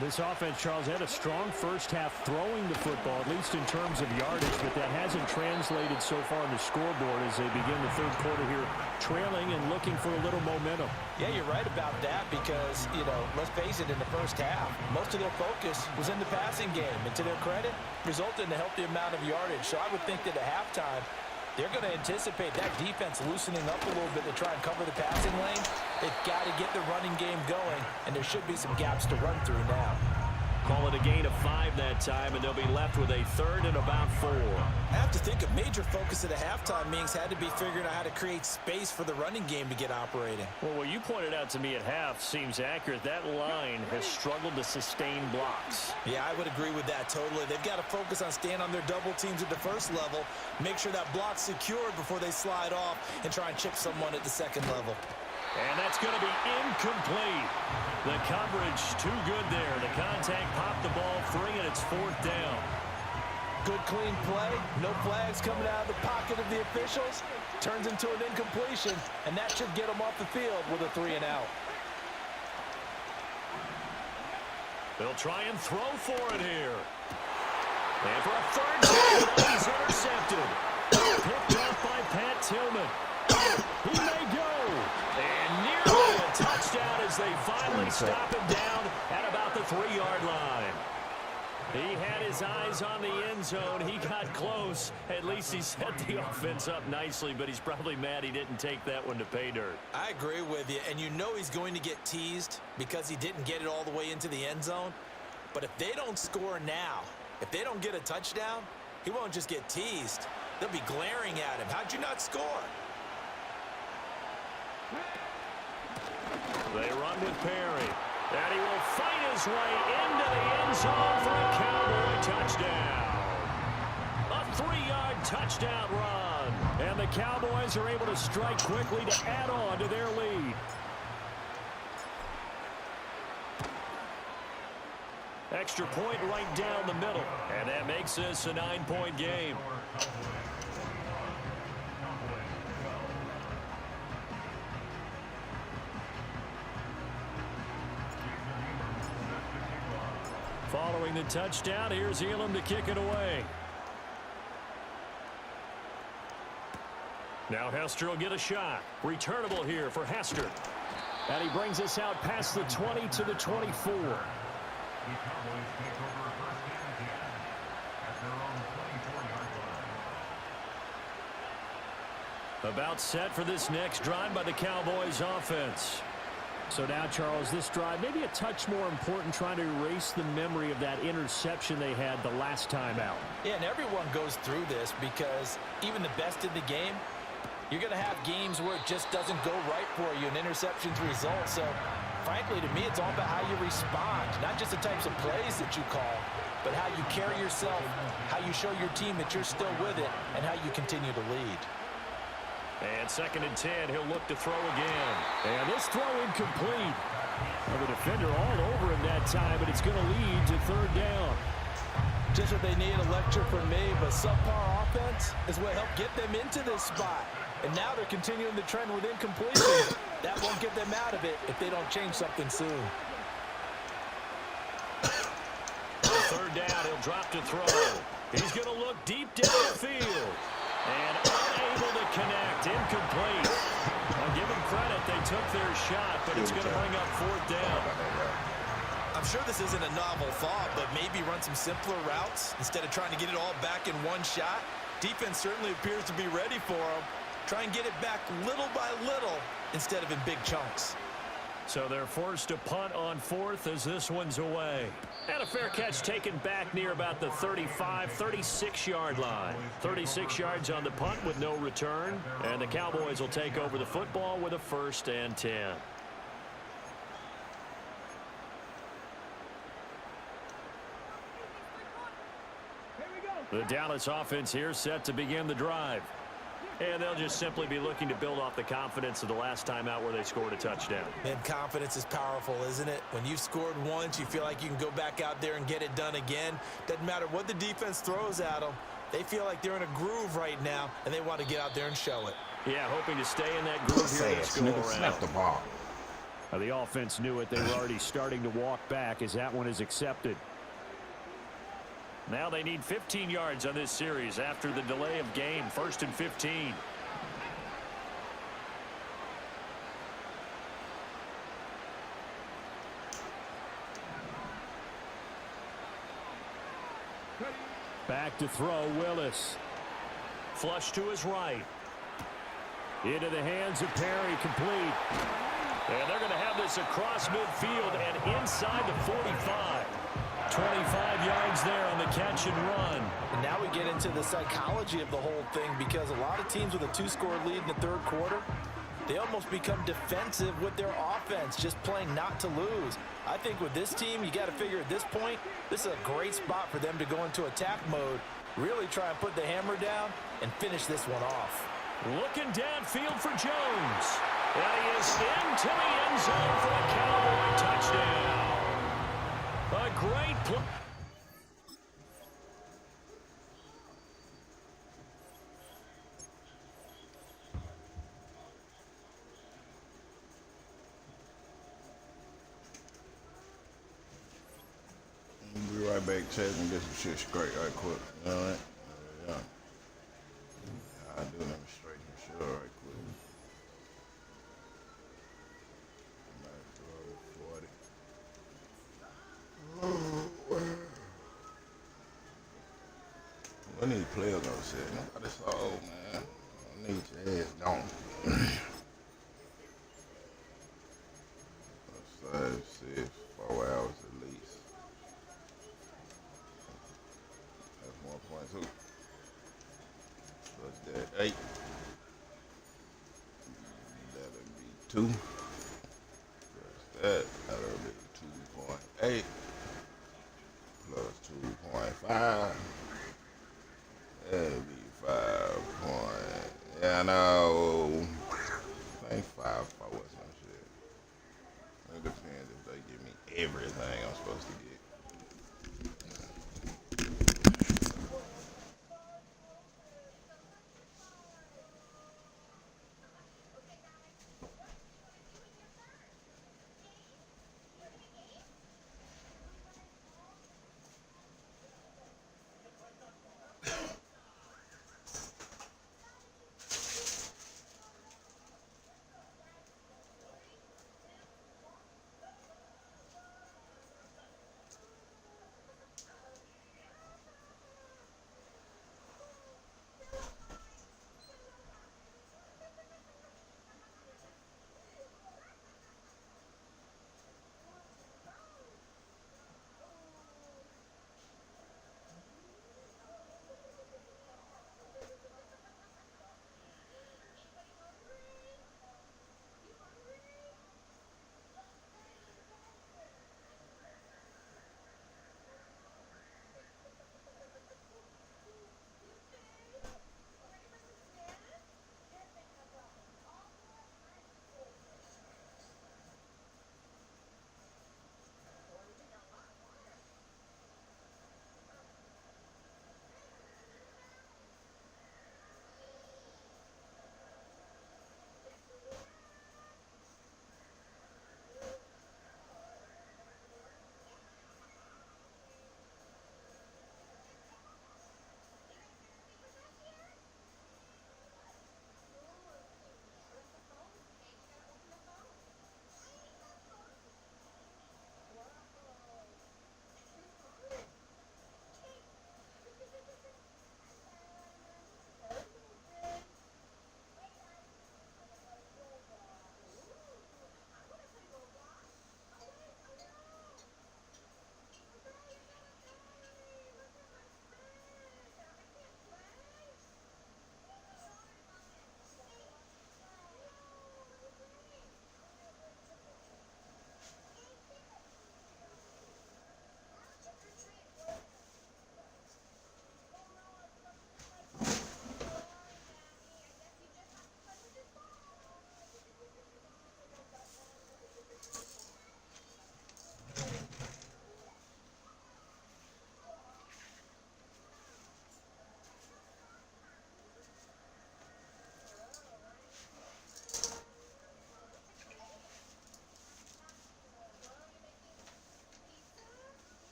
This offense, Charles, had a strong first half throwing the football, at least in terms of yardage, but that hasn't translated so far on the scoreboard as they begin the third quarter here, trailing and looking for a little momentum. Yeah, you're right about that because, let's face it, in the first half, most of their focus was in the passing game. And to their credit, resulted in a healthy amount of yardage. So I would think that at halftime, they're going to anticipate that defense loosening up a little bit to try and cover the passing lane. They've got to get the running game going, and there should be some gaps to run through now. Call it a gain of 5 that time, and they'll be left with a third and about 4. I have to think a major focus at the halftime meetings had to be figuring out how to create space for the running game to get operating. Well, what you pointed out to me at half seems accurate. That line has struggled to sustain blocks. Yeah, I would agree with that totally. They've got to focus on staying on their double teams at the first level, make sure that block's secured before they slide off, and try and chip someone at the second level. And that's going to be incomplete. The coverage too good there. The contact popped the ball free, and it's 4th down. Good clean play. No flags coming out of the pocket of the officials. Turns into an incompletion, and that should get them off the field with a 3-and-out. They'll try and throw for it here. And for a third down, he's intercepted. Picked off by Pat Tillman. He may go. And nearly a touchdown as they finally stop him down at about the 3-yard line. He had his eyes on the end zone. He got close. At least he set the offense up nicely, but he's probably mad he didn't take that one to pay dirt. I agree with you, and you know he's going to get teased because he didn't get it all the way into the end zone. But if they don't score now, if they don't get a touchdown, he won't just get teased. They'll be glaring at him. How'd you not score? They run with Perry. And he will fight his way into the end zone for a Cowboy touchdown. A 3-yard touchdown run. And the Cowboys are able to strike quickly to add on to their lead. Extra point right down the middle. And that makes this a 9-point game. Following the touchdown, here's Elam to kick it away. Now Hester will get a shot. Returnable here for Hester. And he brings us out past the 20 to the 24. The Cowboys take over first and 10 About set for this next drive by the Cowboys offense. So now, Charles, this drive maybe a touch more important, trying to erase the memory of that interception they had the last time out. Yeah, and everyone goes through this because even the best in the game, you're going to have games where it just doesn't go right for you, and interceptions result. So, frankly, to me, it's all about how you respond, not just the types of plays that you call, but how you carry yourself, how you show your team that you're still with it, and how you continue to lead. And 2nd and 10, he'll look to throw again. And this throw incomplete. Well, the defender all over him that time, but it's going to lead to 3rd down. Just what they need, a lecture from me, but subpar offense is what helped get them into this spot. And now they're continuing the trend with incompletions. That won't get them out of it if they don't change something soon. 3rd down, he'll drop to throw. He's going to look deep downfield. And unable to connect, incomplete. I'll give them credit, they took their shot, but it's going to bring up 4th down. I'm sure this isn't a novel thought, but maybe run some simpler routes instead of trying to get it all back in one shot. Defense certainly appears to be ready for them. Try and get it back little by little instead of in big chunks. So they're forced to punt on 4th as this one's away. And a fair catch taken back near about the 35, 36-yard line. 36 yards on the punt with no return. And the Cowboys will take over the football with a 1st and 10. The Dallas offense here set to begin the drive. And they'll just simply be looking to build off the confidence of the last time out where they scored a touchdown. Man, confidence is powerful, isn't it? When you've scored once, you feel like you can go back out there and get it done again. Doesn't matter what the defense throws at them. They feel like they're in a groove right now, and they want to get out there and show it. Yeah, hoping to stay in that groove here this go around. Snap the ball. The offense knew it. They were already starting to walk back as that one is accepted. Now they need 15 yards on this series after the delay of game. 1st and 15. Back to throw, Willis. Flush to his right. Into the hands of Perry, complete. And they're going to have this across midfield and inside the 45. 25 yards there on the catch and run. And now we get into the psychology of the whole thing, because a lot of teams with a 2-score lead in the 3rd quarter, they almost become defensive with their offense, just playing not to lose. I think with this team, you got to figure at this point, this is a great spot for them to go into attack mode, really try and put the hammer down and finish this one off. Looking downfield for Jones. And he is into the end zone for a Cowboy touchdown. A great play. We'll be right back, Chad, and get some shit straight right quick. You know what? Yeah. I'll do them straight for sure right quick. I need players on the set. Nobody saw, man. I need your ass gone. 5, 6, 4 hours at least. That's 1.2. What's that? 8. That'll be 2. Plus that. That'll be 2.8. Plus 2.5. That'll be 5 point. Yeah, no. I think 5 for some shit. It depends if they give me everything I'm supposed to get.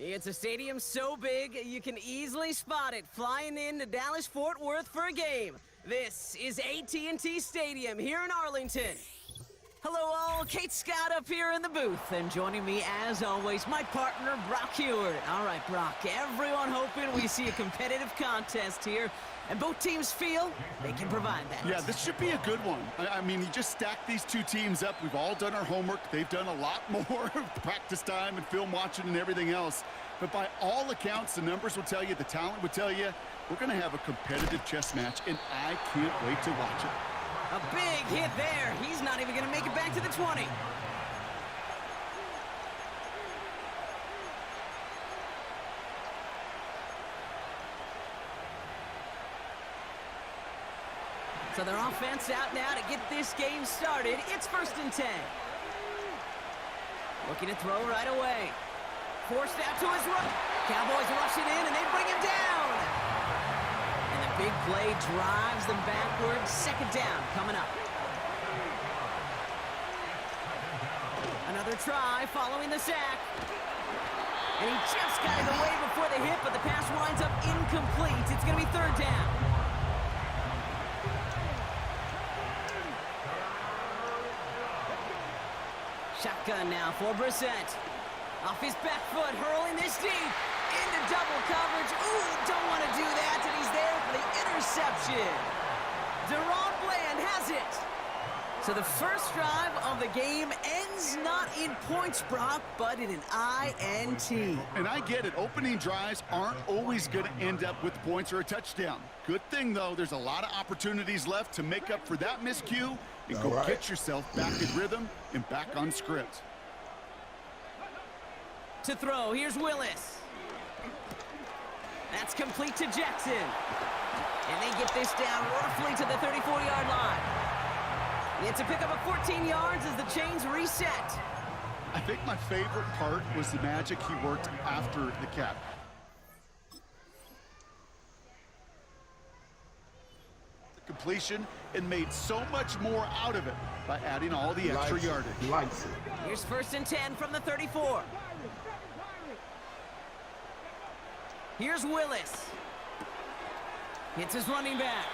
It's a stadium so big, you can easily spot it flying into Dallas-Fort Worth for a game. This is AT&T Stadium here in Arlington. Hello all, Kate Scott up here in the booth, and joining me as always, my partner, Brock Heward. All right, Brock, everyone hoping we see a competitive contest here, and both teams feel they can provide that. Yeah, this should be a good one. I mean, you just stack these two teams up. We've all done our homework. They've done a lot more practice time and film watching and everything else. But by all accounts, the numbers will tell you, the talent will tell you, we're going to have a competitive chess match, and I can't wait to watch it. A big hit there. He's not even going to make it back to the 20. So their offense out now to get this game started. It's 1st and 10. Looking to throw right away. Forced out to his right. Cowboys rush it in, and they bring him down. And the big play drives them backwards. 2nd down coming up. Another try following the sack. And he just got it away before the hit, but the pass winds up incomplete. It's going to be 3rd down. Shotgun now for Brissett. Off his back foot, hurling this deep. Into double coverage. Ooh, don't want to do that, and he's there for the interception. Deron Bland has it. So the first drive of the game ends not in points, Brock, but in an INT. And I get it. Opening drives aren't always going to end up with points or a touchdown. Good thing, though, there's a lot of opportunities left to make up for that miscue and go get yourself back in rhythm and back on script. To throw, here's Willis. That's complete to Jackson. And they get this down roughly to the 34-yard line. It's a pickup of 14 yards as the chains reset. I think my favorite part was the magic he worked after the catch. The completion and made so much more out of it by adding all the extra yardage. He likes it. Here's 1st and 10 from the 34. Here's Willis. Hits his running back.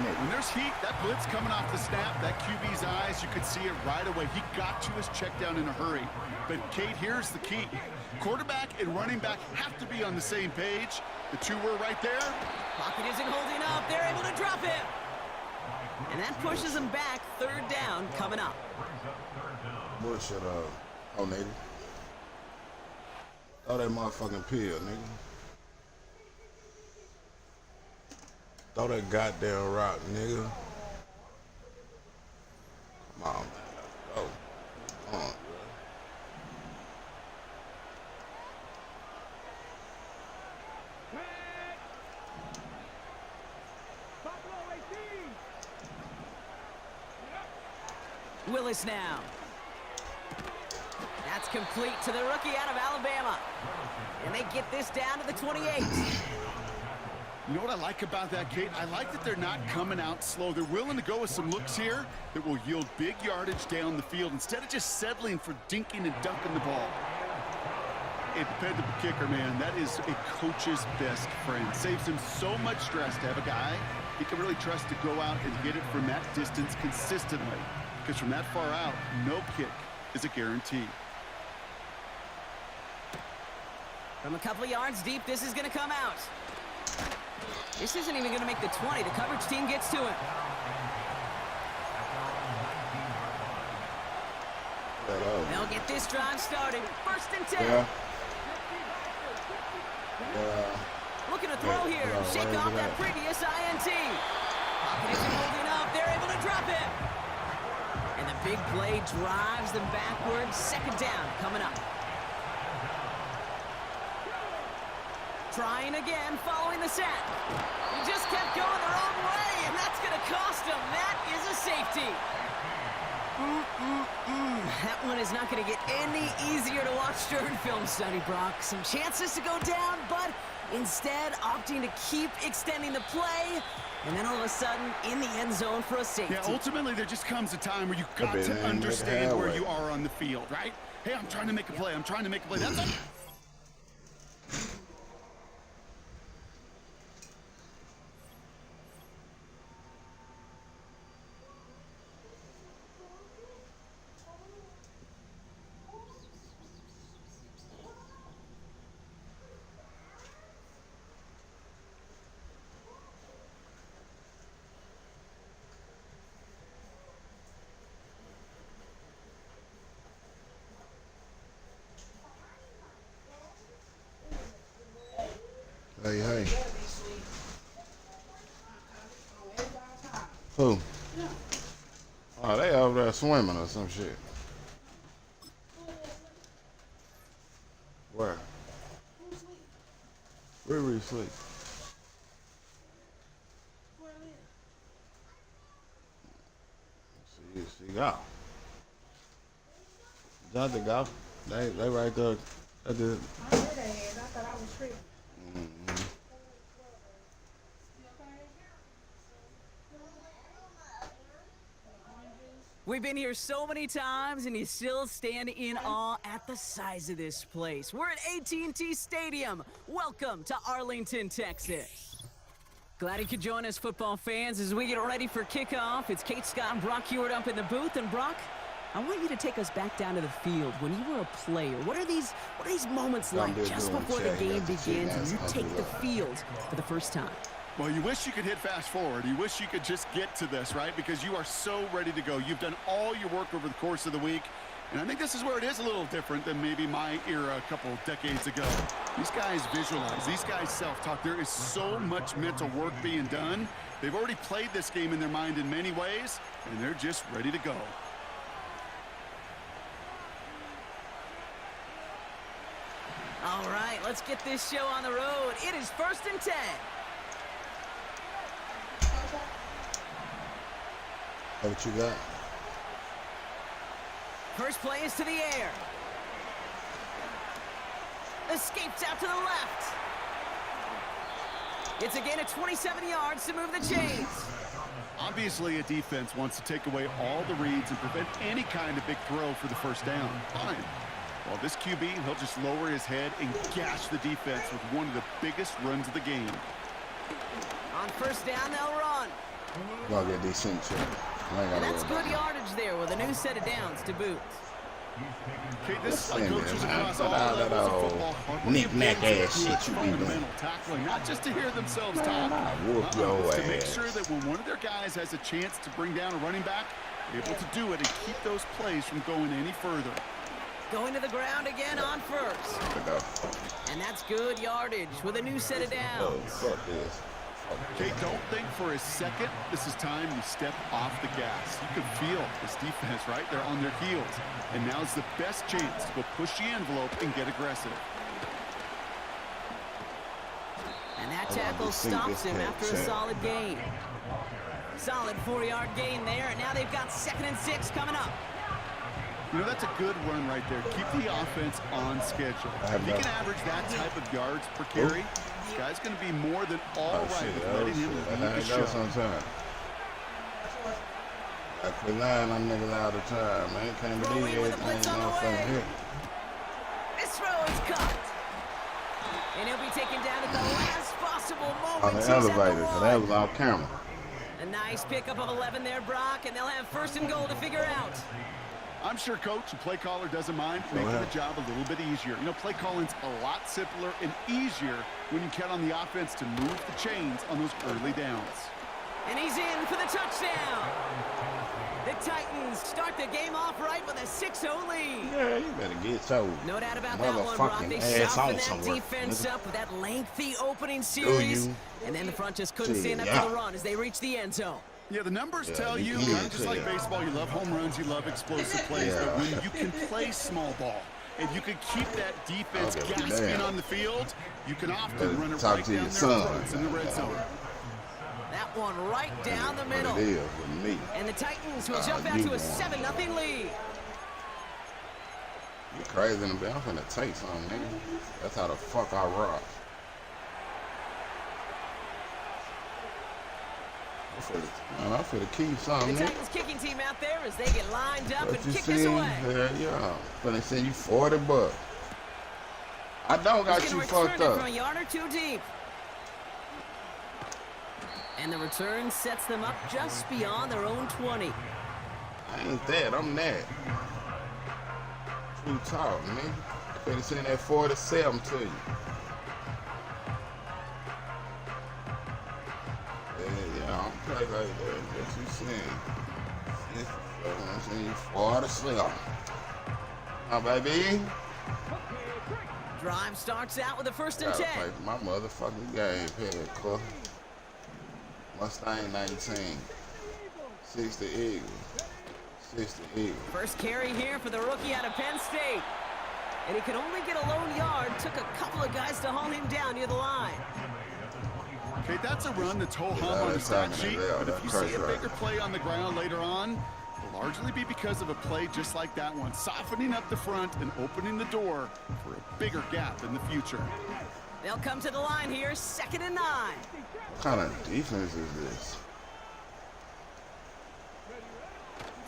When there's heat, that blitz coming off the snap, that QB's eyes, you could see it right away. He got to his check down in a hurry. But, Kate, here's the key. Quarterback and running back have to be on the same page. The two were right there. Pocket isn't holding up. They're able to drop him. And that pushes him back. 3rd down coming up. Bullshit, native. Throw that motherfucking pill, nigga. Throw that goddamn rock, nigga. Come on, man. Go. Come on, bro. Willis now. That's complete to the rookie out of Alabama. And they get this down to the 28. You know what I like about that, Kate? I like that they're not coming out slow. They're willing to go with some looks here that will yield big yardage down the field instead of just settling for dinking and dunking the ball. A dependable kicker, man, that is a coach's best friend. Saves him so much stress to have a guy he can really trust to go out and get it from that distance consistently. Because from that far out, no kick is a guarantee. From a couple of yards deep, this is going to come out. This isn't even going to make the 20. The coverage team gets to him. They'll get this drive started. 1st and 10. Yeah. Looking to throw here. Shake off that previous INT. Pocket isn't holding up. They're able to drop him. And the big play drives them backwards. 2nd down coming up. Trying again, following the sack. He just kept going the wrong way, and that's going to cost him. That is a safety. That one is not going to get any easier to watch during film study, Brock. Some chances to go down, but instead opting to keep extending the play, and then all of a sudden in the end zone for a safety. Yeah, ultimately there just comes a time where you've got to understand where you are on the field, right? Hey, I'm trying to make a play. I'm trying to make a play. That's it. Hey. Who? Oh, they over there swimming or some shit. Where? Riri sleep. See, go. Just to go. They right there. They did. I heard they had. I thought I was tripping. We've been here so many times, and you still stand in awe at the size of this place. We're at AT&T Stadium. Welcome to Arlington, Texas. Glad you could join us, football fans, as we get ready for kickoff. It's Kate Scott and Brock Hewitt up in the booth. And Brock, I want you to take us back down to the field when you were a player. What are these moments like just before the game begins and you take the field for the first time? Well, you wish you could hit fast forward. You wish you could just get to this, right? Because you are so ready to go. You've done all your work over the course of the week. And I think this is where it is a little different than maybe my era a couple decades ago. These guys visualize. These guys self-talk. There is so much mental work being done. They've already played this game in their mind in many ways, and they're just ready to go. All right, let's get this show on the road. It is 1st and 10. What you got? First play is to the air. Escapes out to the left. It's a gain of 27 yards to move the chains. Obviously, a defense wants to take away all the reads and prevent any kind of big throw for the first down. Fine. Well, this QB, he'll just lower his head and gash the defense with one of the biggest runs of the game. On first down, they'll run. Gonna get decent shit. And that's good yardage there with a new set of downs to boot. Okay, this Hey, coaches man, across put all out that levels of old football are knick-knack really ass good shit you be doing. fundamental tackling, not just to hear themselves talk. Whoop your It's to make ass. sure that when one of their guys has a chance to bring down a running back, they're able to do it and keep those plays from going any further. Going to the ground again on first. And that's good yardage with a new set of Oh, downs. fuck this. Okay, don't think for a second this is time you step off the gas. You can feel this defense, right? They're on their heels. And now's the best chance to go push the envelope and get aggressive. And that tackle stops him after a solid gain. Solid 4-yard gain there, and now they've got 2nd and 6 coming up. You know, that's a good run right there. Keep the offense on schedule. If he can average that type of yards per carry, this guy's going to be more than all right with letting him lead the show. Sometimes. I quit lying on niggas all the time, man. Can't believe everything you know from here. This throw is cut. And he'll be taken down at the last possible moment. On the elevator, so that was off camera. A nice pickup of 11 there, Brock, and they'll have 1st and goal to figure out. I'm sure coach and play caller doesn't mind making the job a little bit easier. You know, play calling's a lot simpler and easier when you count on the offense to move the chains on those early downs. And he's in for the touchdown. The Titans start the game off right with a 6-0 lead. Yeah, you better get so No doubt about that one, Brock. They ass softened on that somewhere. defense up with that lengthy opening series. you? And then the front just couldn't stand up Yeah. to the run as they reached the end zone. Yeah, the numbers tell you you, can kind of just like baseball, you love home runs, you love explosive plays, but when you can play small ball, and you can keep that defense gasping on the field, you can often run it right down their throats in the red zone. That one right down the middle. What it is with me. And the Titans will jump out you to a won. 7-0 lead. You crazy in the bed. I'm finna take something, nigga. That's how the fuck I rock. I'm finna keep The something, nigga. Titans kicking team out there as they get lined up What and you kick see? this away. Hell yeah. Finna send you $40. I don't got He's you gonna return fucked it up. from a yard or two deep. And the return sets them up just beyond their own 20. I ain't that. I'm that. True talk, man. Finna send that 47 to you. Yeah, I don't play like that. What you saying? I'm saying you 47. Huh, baby? Drive starts out with a first and Gotta 10. play my motherfucking game here, Cole. Mustang 19. 60 Eagle. 60 Eagle. First carry here for the rookie out of Penn State. And he could only get a lone yard. Took a couple of guys to haul him down near the line. Okay, that's a run that's ho-hum on the stat sheet, but if you see a bigger play on the ground later on, it'll largely be because of a play just like that one, softening up the front and opening the door for a bigger gap in the future. They'll come to the line here, 2nd and 9. What kind of defense is this?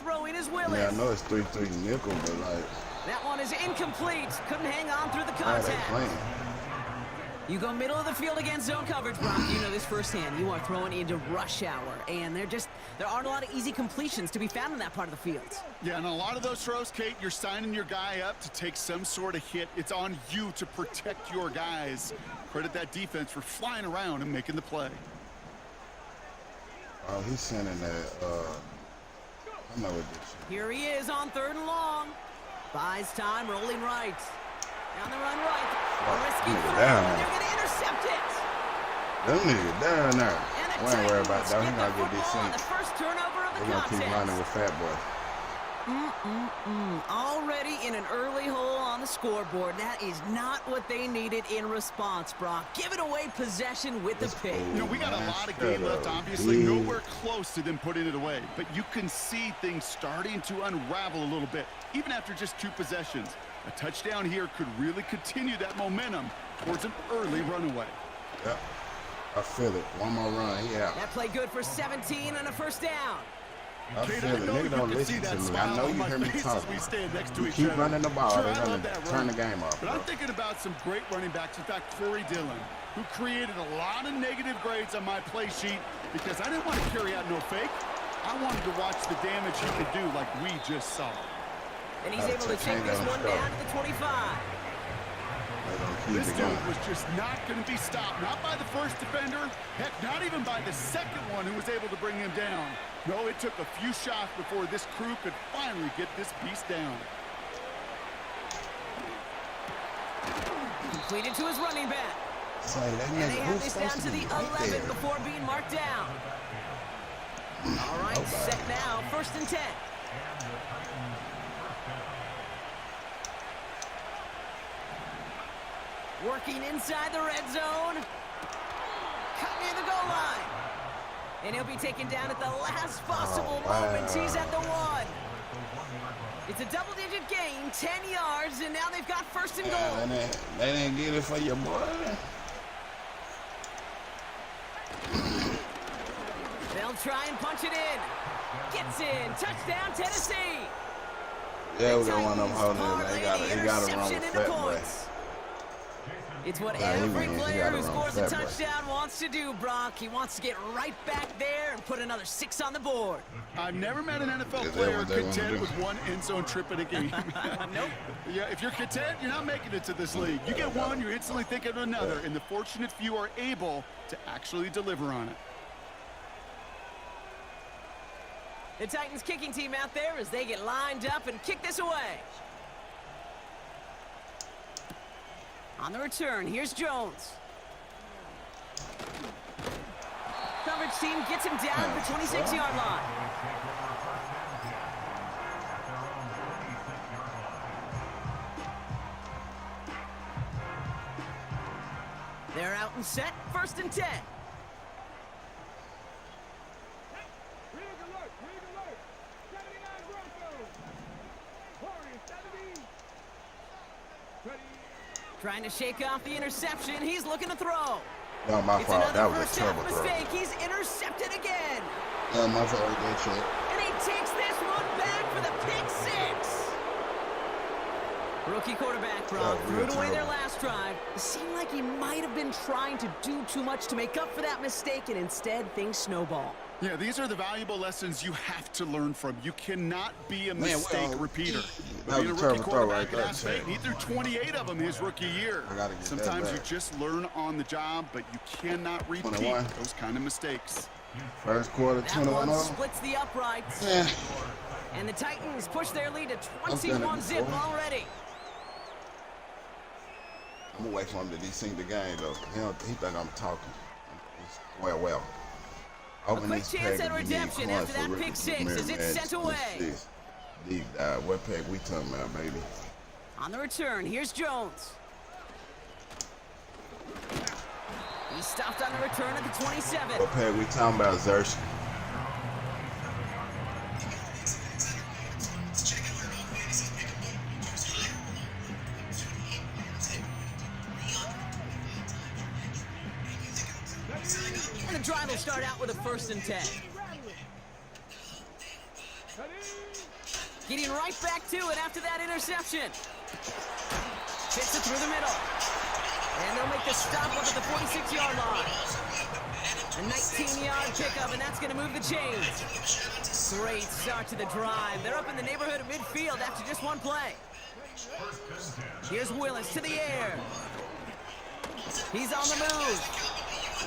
Throwing is Willis. Yeah, I know it's 3-3 nickel, but like, That one is incomplete. Couldn't hang on through the how they contact. playing? You go middle of the field against zone coverage, Brock. You know this firsthand. You are throwing into rush hour, and there aren't a lot of easy completions to be found in that part of the field. Yeah, and a lot of those throws, Kate, you're signing your guy up to take some sort of hit. It's on you to protect your guys. Credit that defense for flying around and making the play. Oh, he's sending that, I know what this is. Here he is on 3rd and long. Buys time, rolling right. Down the run right. A risky nigga throw, down. and they're going to intercept it. Them niggas down there. And the We ain't worried about Titans that. He get the gonna get this football on sink. the first turnover of the We're gonna keep running contest. with Fat Boy. Already in an early hole on the scoreboard. That is not what they needed in response, Brock. Giving away possession with the pick. You know, we got a lot of game left, obviously. Nowhere close to them putting it away. But you can see things starting to unravel a little bit, even after just 2 possessions. A touchdown here could really continue that momentum towards an early runaway. Yep. I feel it. One more run. Yeah. That play good for 17 and a first down. I Kate, feel it. know Nigga you don't can see listen to that me. smile I know on you my hear me face talking. as we stand next to You each keep other. running the ball. Sure, They're I gonna love that turn the run. game off, But bro. I'm thinking about some great running backs. In fact, Corey Dillon, who created a lot of negative grades on my play sheet because I didn't want to carry out no fake. I wanted to watch the damage he could do like we just saw. And he's able to take this one down to the 25. This dude was just not going to be stopped. Not by the first defender. Heck, not even by the second one who was able to bring him down. No, it took a few shots before this crew could finally get this beast down. Completed to his running back. Say, that And they nigga, have who's this down supposed to to be the right 11 there? before being marked down. All right, set now, 1st and 10. Working inside the red zone. Cut near the goal line. And he'll be taken down at the last possible moment. He's at the 1. It's a double-digit gain, 10 yards, and now they've got 1st and goal. They didn't get it for your boy. They'll try and punch it in. Gets in. Touchdown, Tennessee. Yeah, we got one of them holding it. Parlay He the got to run interception with into Fat Boy. points. It's what Nah, he every wins. He player gotta who run scores a with Fat Boy. touchdown wants to do, Brock. He wants to get right back there and put another 6 on the board. I've never met an NFL Is that player what they wanna content do? with one end zone trip in a game. Nope. Yeah, if you're content, you're not making it to this league. You get one, you're instantly thinking of another, and the fortunate few are able to actually deliver on it. The Titans kicking team out there as they get lined up and kick this away. On the return, here's Jones. Coverage team gets him down at the 26-yard line. They're out and set, 1st and 10. Rig alert! Rig alert! 79 Broncos! Warriors, 70! Ready! Trying to shake off the interception. He's looking to throw. No, my It's fault. another That was a first half terrible throw. mistake. He's intercepted again. No, my fault. Good shit. And he takes this one back for the pick 6. Rookie quarterback, Brock, Oh, threw real it away their terrible. last drive. It seemed like he might have been trying to do too much to make up for that mistake, and instead things snowball. Yeah, these are the valuable lessons you have to learn from. You cannot be a mistake repeater. That Being was a a rookie terrible throw right quarterback there, at App State, too. he threw 28 of them his rookie year. I gotta get that Sometimes you back. just learn on the job, but you cannot repeat 21. those kind of mistakes. First quarter, That 21 one on. splits the uprights. Yeah. And the Titans push their lead to I've done it 21 zip before. already. I'm gonna wait for him to desync the game though. He think I'm talking. Well. A quick chance at redemption after that pick six as it's sent away. Deep dive. What pick we talking about, baby? On the return, here's Jones. He stopped on the return at the 27. What pick we talking about, Zersh? And the drive will start out with a 1st and 10. Getting right back to it after that interception. Fits it through the middle. And they'll make the stop up at the 46-yard line. A 19-yard pickup, and that's going to move the chains. Great start to the drive. They're up in the neighborhood of midfield after just one play. Here's Willis to the air. He's on the move.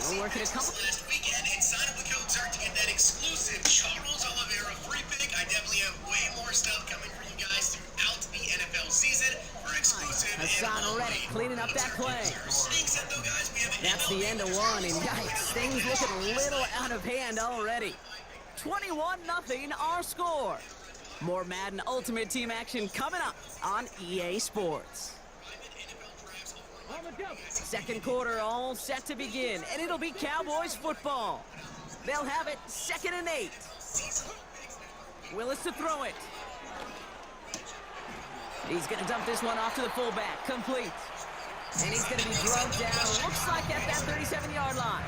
We're working a couple. Last weekend and sign up with code ZERT to get that exclusive Charles Oliveira free pick. I definitely have way more stuff coming for you guys throughout the NFL season for exclusive. Hassan Reddick cleaning up that play. That's the end of one, and yikes, things looking a little out of hand already. 21-0 our score. More Madden Ultimate Team action coming up on EA Sports. Second quarter all set to begin, and it'll be Cowboys football. They'll have it 2nd and 8. Willis to throw it. He's going to dump this one off to the fullback. Complete. And he's going to be drugged down, looks like at that 37-yard line.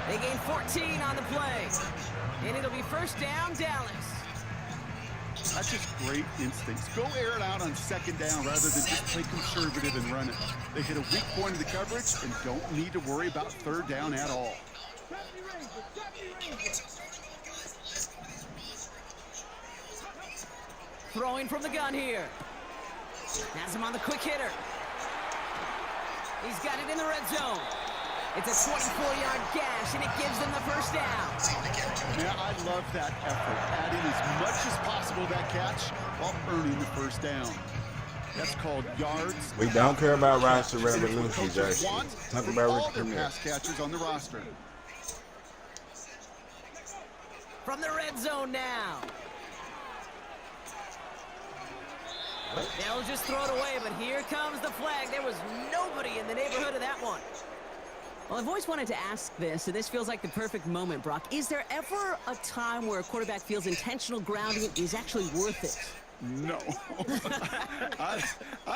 They gain 14 on the play. And it'll be 1st down, Dallas. That's just great instincts. Go air it out on 2nd down rather than just play conservative and run it. They hit a weak point of the coverage and don't need to worry about 3rd down at all. Throwing from the gun here. Has him on the quick hitter. He's got it in the red zone. It's a 24-yard gash, and it gives them the 1st down. Yeah, I love that effort, adding as much as possible to that catch while earning the 1st down. That's called yards. We don't care about roster revolution, Jason. Talk about all their pass catchers on the roster. From the red zone now. They'll just throw it away, but here comes the flag. There was nobody in the neighborhood of that one. Well, I've always wanted to ask this, and this feels like the perfect moment, Brock. Is there ever a time where a quarterback feels intentional grounding is actually worth it? No. I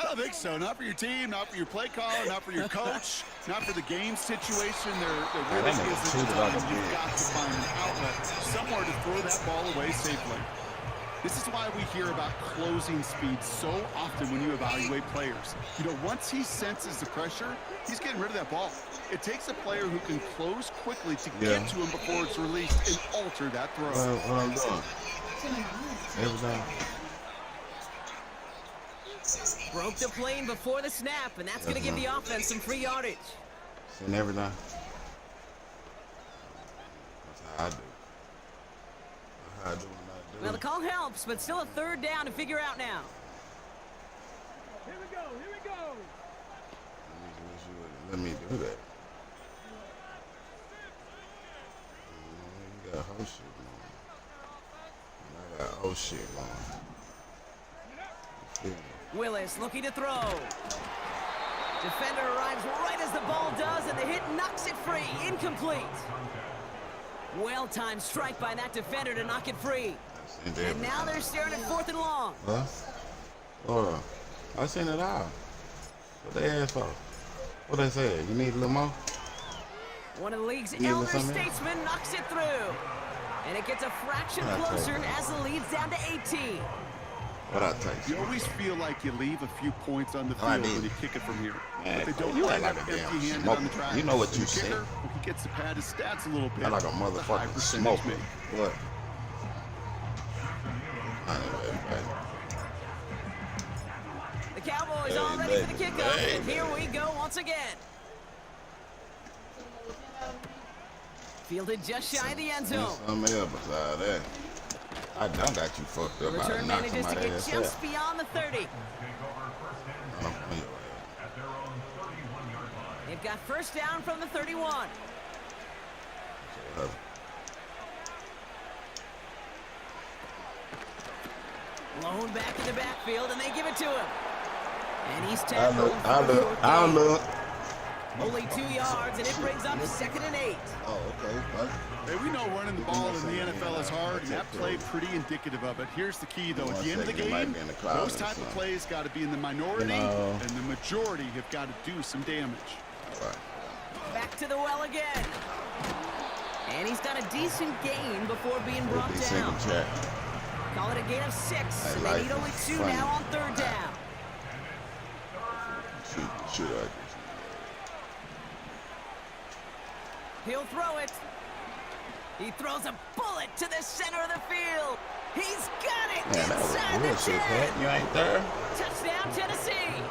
don't think so. Not for your team, not for your play caller, not for your coach, not for the game situation. There really isn't a time. You've got to find an outlet, somewhere to throw that ball away safely. This is why we hear about closing speed so often when you evaluate players. You know, once he senses the pressure, he's getting rid of that ball. It takes a player who can close quickly to get to him before it's released and alter that throw. What I'm doing? Everything. Broke the plane before the snap, and that's going to give the offense some free yardage. Seen everything. That's how I do. That's how I do. Well, the call helps, but still a 3rd down to figure out now. Here we go, here we go. Let me do that. You got whole shit going. I got whole shit going. Willis looking to throw. Defender arrives right as the ball does, and the hit knocks it free. Incomplete. Well-timed strike by that defender to knock it free. And now they're staring at 4th and long. Huh? Hold on. I seen it all. What they asked for? What they said? You need a little more? One of the league's elder statesmen knocks it through. And it gets a fraction closer as the lead's down to 18. What I take? You always feel like you leave a few points on the field when you kick it from here. Man, but they don't you end like up a damn empty-handed smoker. on the track. You know what you The said. kicker, well, he gets to pad his stats a little bit. I like a motherfucking smoker. What? The Cowboys all ready for the kickoff, and here we go once again. Fielded just shy of the end zone. Something else beside that. I done got you fucked up. Return manages to get just beyond the 30. They've got first down from the 31. Blown back in the backfield, and they give it to him. And he's tackled. I look. Only 2 yards, and it brings up 2nd and 8. Oh, okay. Hey, we know running the ball in the NFL is hard, and that play pretty indicative of it. Here's the key, though. At the end of the game, those type of plays got to be in the minority, and the majority have got to do some damage. Back to the well again. And he's done a decent gain before being brought down. Call it a gain of 6, and they need only 2 now on 3rd down. Shoot, He'll throw it. He throws a bullet to the center of the field. He's got it inside the 10. You ain't there? Touchdown, Tennessee.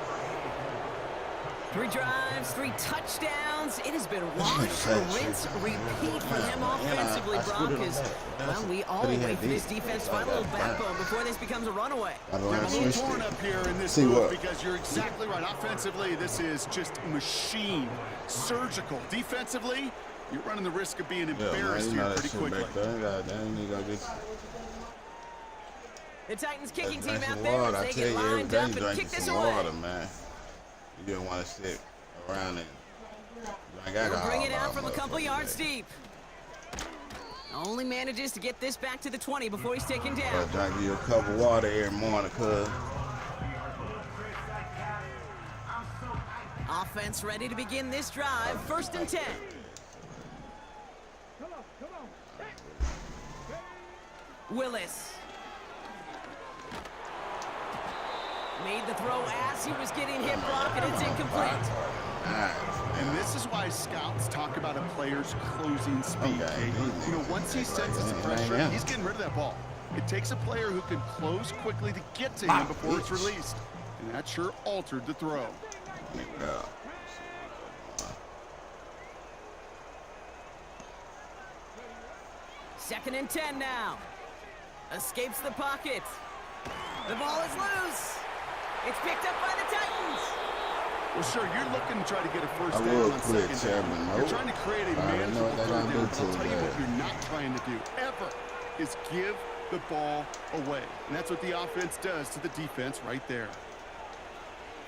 3 drives, 3 touchdowns. It has been wash, rinse, repeat for them offensively, Brock. Well, we all wait for this defense to find a little backbone before this becomes a runaway. I'm a little torn up here in this move because you're exactly right. Offensively, this is just machine, surgical. Defensively, you're running the risk of being embarrassed here pretty quickly. The Titans kicking team out there as they get lined up and kick this away. You didn't want to sit around and They'll bring it out from a couple yards deep. Only manages to get this back to the 20 before he's taken down. I'll drink you a cup of water every morning, cuz. Offense ready to begin this drive. 1st and 10. Come on. Willis. Made the throw as he was getting hit, Brock, and it's incomplete. And this is why scouts talk about a player's closing speed. You know, once he senses the pressure, he's getting rid of that ball. It takes a player who can close quickly to get to him before it's released. And that sure altered the throw. Second and 10 now. Escapes the pocket. The ball is loose. It's picked up by the Titans. Well, sure, you're looking to try to get a first down on 2nd down. You're trying to create a manageable 3rd down. I'll tell you what you're not trying to do, ever, is give the ball away. And that's what the offense does to the defense right there.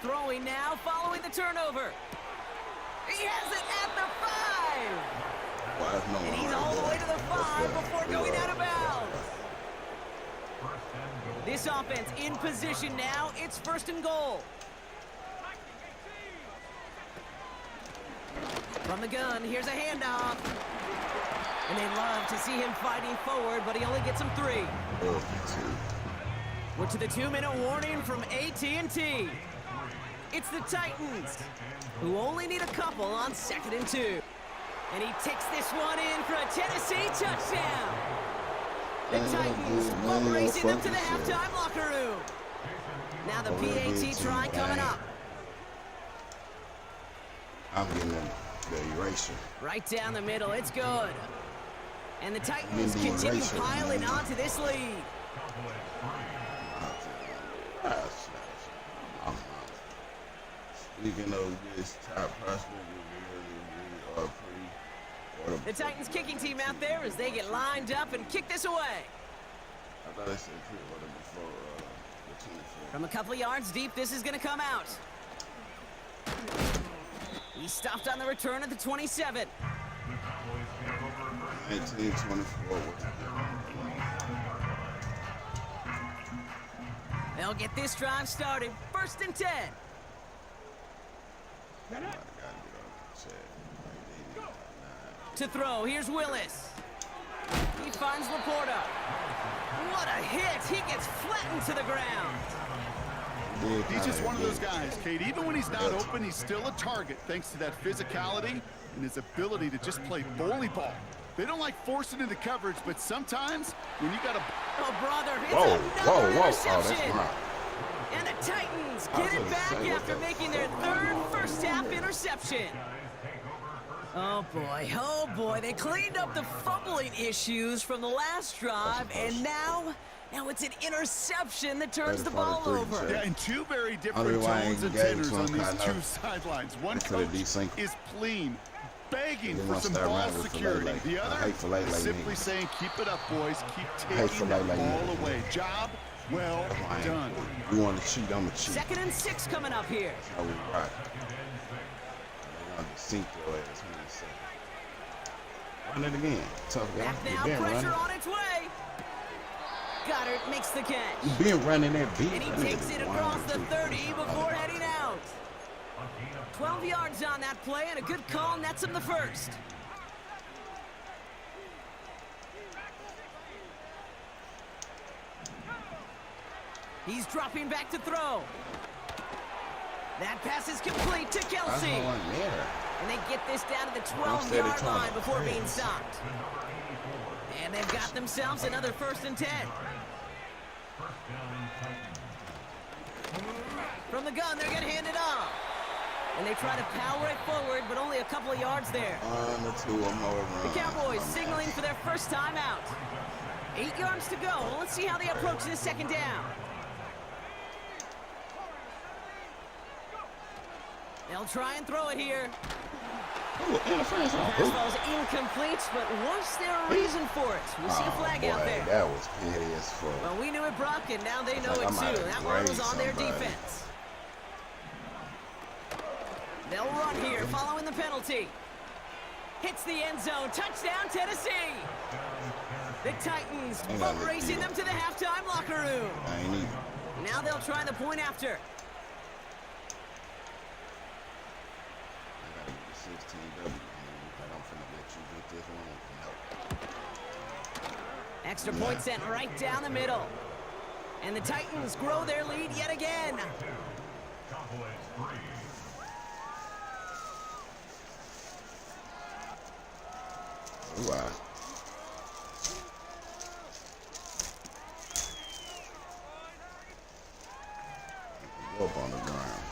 Throwing now, following the turnover. He has it at the 5. And he's all the way to the 5 before going out of bounds. This offense in position now. It's 1st and goal. From the gun, here's a handoff. And they love to see him fighting forward, but he only gets him 3. We're to the 2-minute warning from AT&T. It's the Titans, who only need a couple on 2nd and 2. And he takes this one in for a Tennessee touchdown. The Titans racing up to the halftime locker room. Now the PAT try coming up. I'm getting the eraser. Right down the middle, it's good. And the Titans continue piling onto this lead. Speaking of this top prospect, we really are pretty. The Titans kicking team out there as they get lined up and kick this away. I thought I said pre-order before the 24. From a couple yards deep, this is going to come out. He stopped on the return at the 27. 19-24. They'll get this drive started. 1st and 10. To throw, here's Willis. He finds Laporta. What a hit! He gets flattened to the ground. He's just one of those guys, Kate. Even when he's not open, he's still a target thanks to that physicality and his ability to just play bully ball. They don't like forcing into coverage, but sometimes when you got a... Oh, brother, it's another interception. And the Titans get it back after making their 3rd first-half interception. Oh boy, they cleaned up the fumbling issues from the last drive, and now Now it's an interception that turns the ball over. Yeah, and two very different Only why I tones ain't and gave it tenors to him, on these Kyler. two sidelines. One They coulda coach desynced. is pleading, begging They for wanna some start ball running with security. Filet. The I other hate Filet is like simply me. saying, keep it up, boys. Keep hate taking Filet that like ball me. away. Job well done. You want to cheat, I'm going to cheat. 2nd and 6 coming up here. That's how we rock. They're going to sink your ass when you say. Run it again. Tough guy. Back You now, been pressure running. on its way. Goddard makes the catch. You been running that beat. And he takes it across the 30 before heading out. 12 yards on that play, and a good call nets him the first. He's dropping back to throw. That pass is complete to That's Kelsey. the one there. And they get this down to the Instead of 12-yard trying line to before press. being stopped. And they've got themselves another 1st and 10. From the gun, they're going to hand it off. And they try to power it forward, but only a couple of yards there. The two of them over. The Cowboys signaling for their first time out. 8 yards to go. Let's see how they approach this 2nd down. They'll try and throw it here. Fastball's incomplete, but was there a reason for it? We see a flag out there. That was petty as fuck. Well, we knew it, Brock, and now they know like I it might too. have That one was grazed on their somebody. defense. They'll run here following the penalty. Hits the end zone. Touchdown, Tennessee. The Titans Ain't boat nothing to racing do. them to the halftime locker room. I ain't either. Now they'll try the point after. I gotta get the 16W. Man. You think I'm finna let you get this one? No. Extra point sent right down the middle. And the Titans grow their lead yet again. Ooh, Go up on the ground.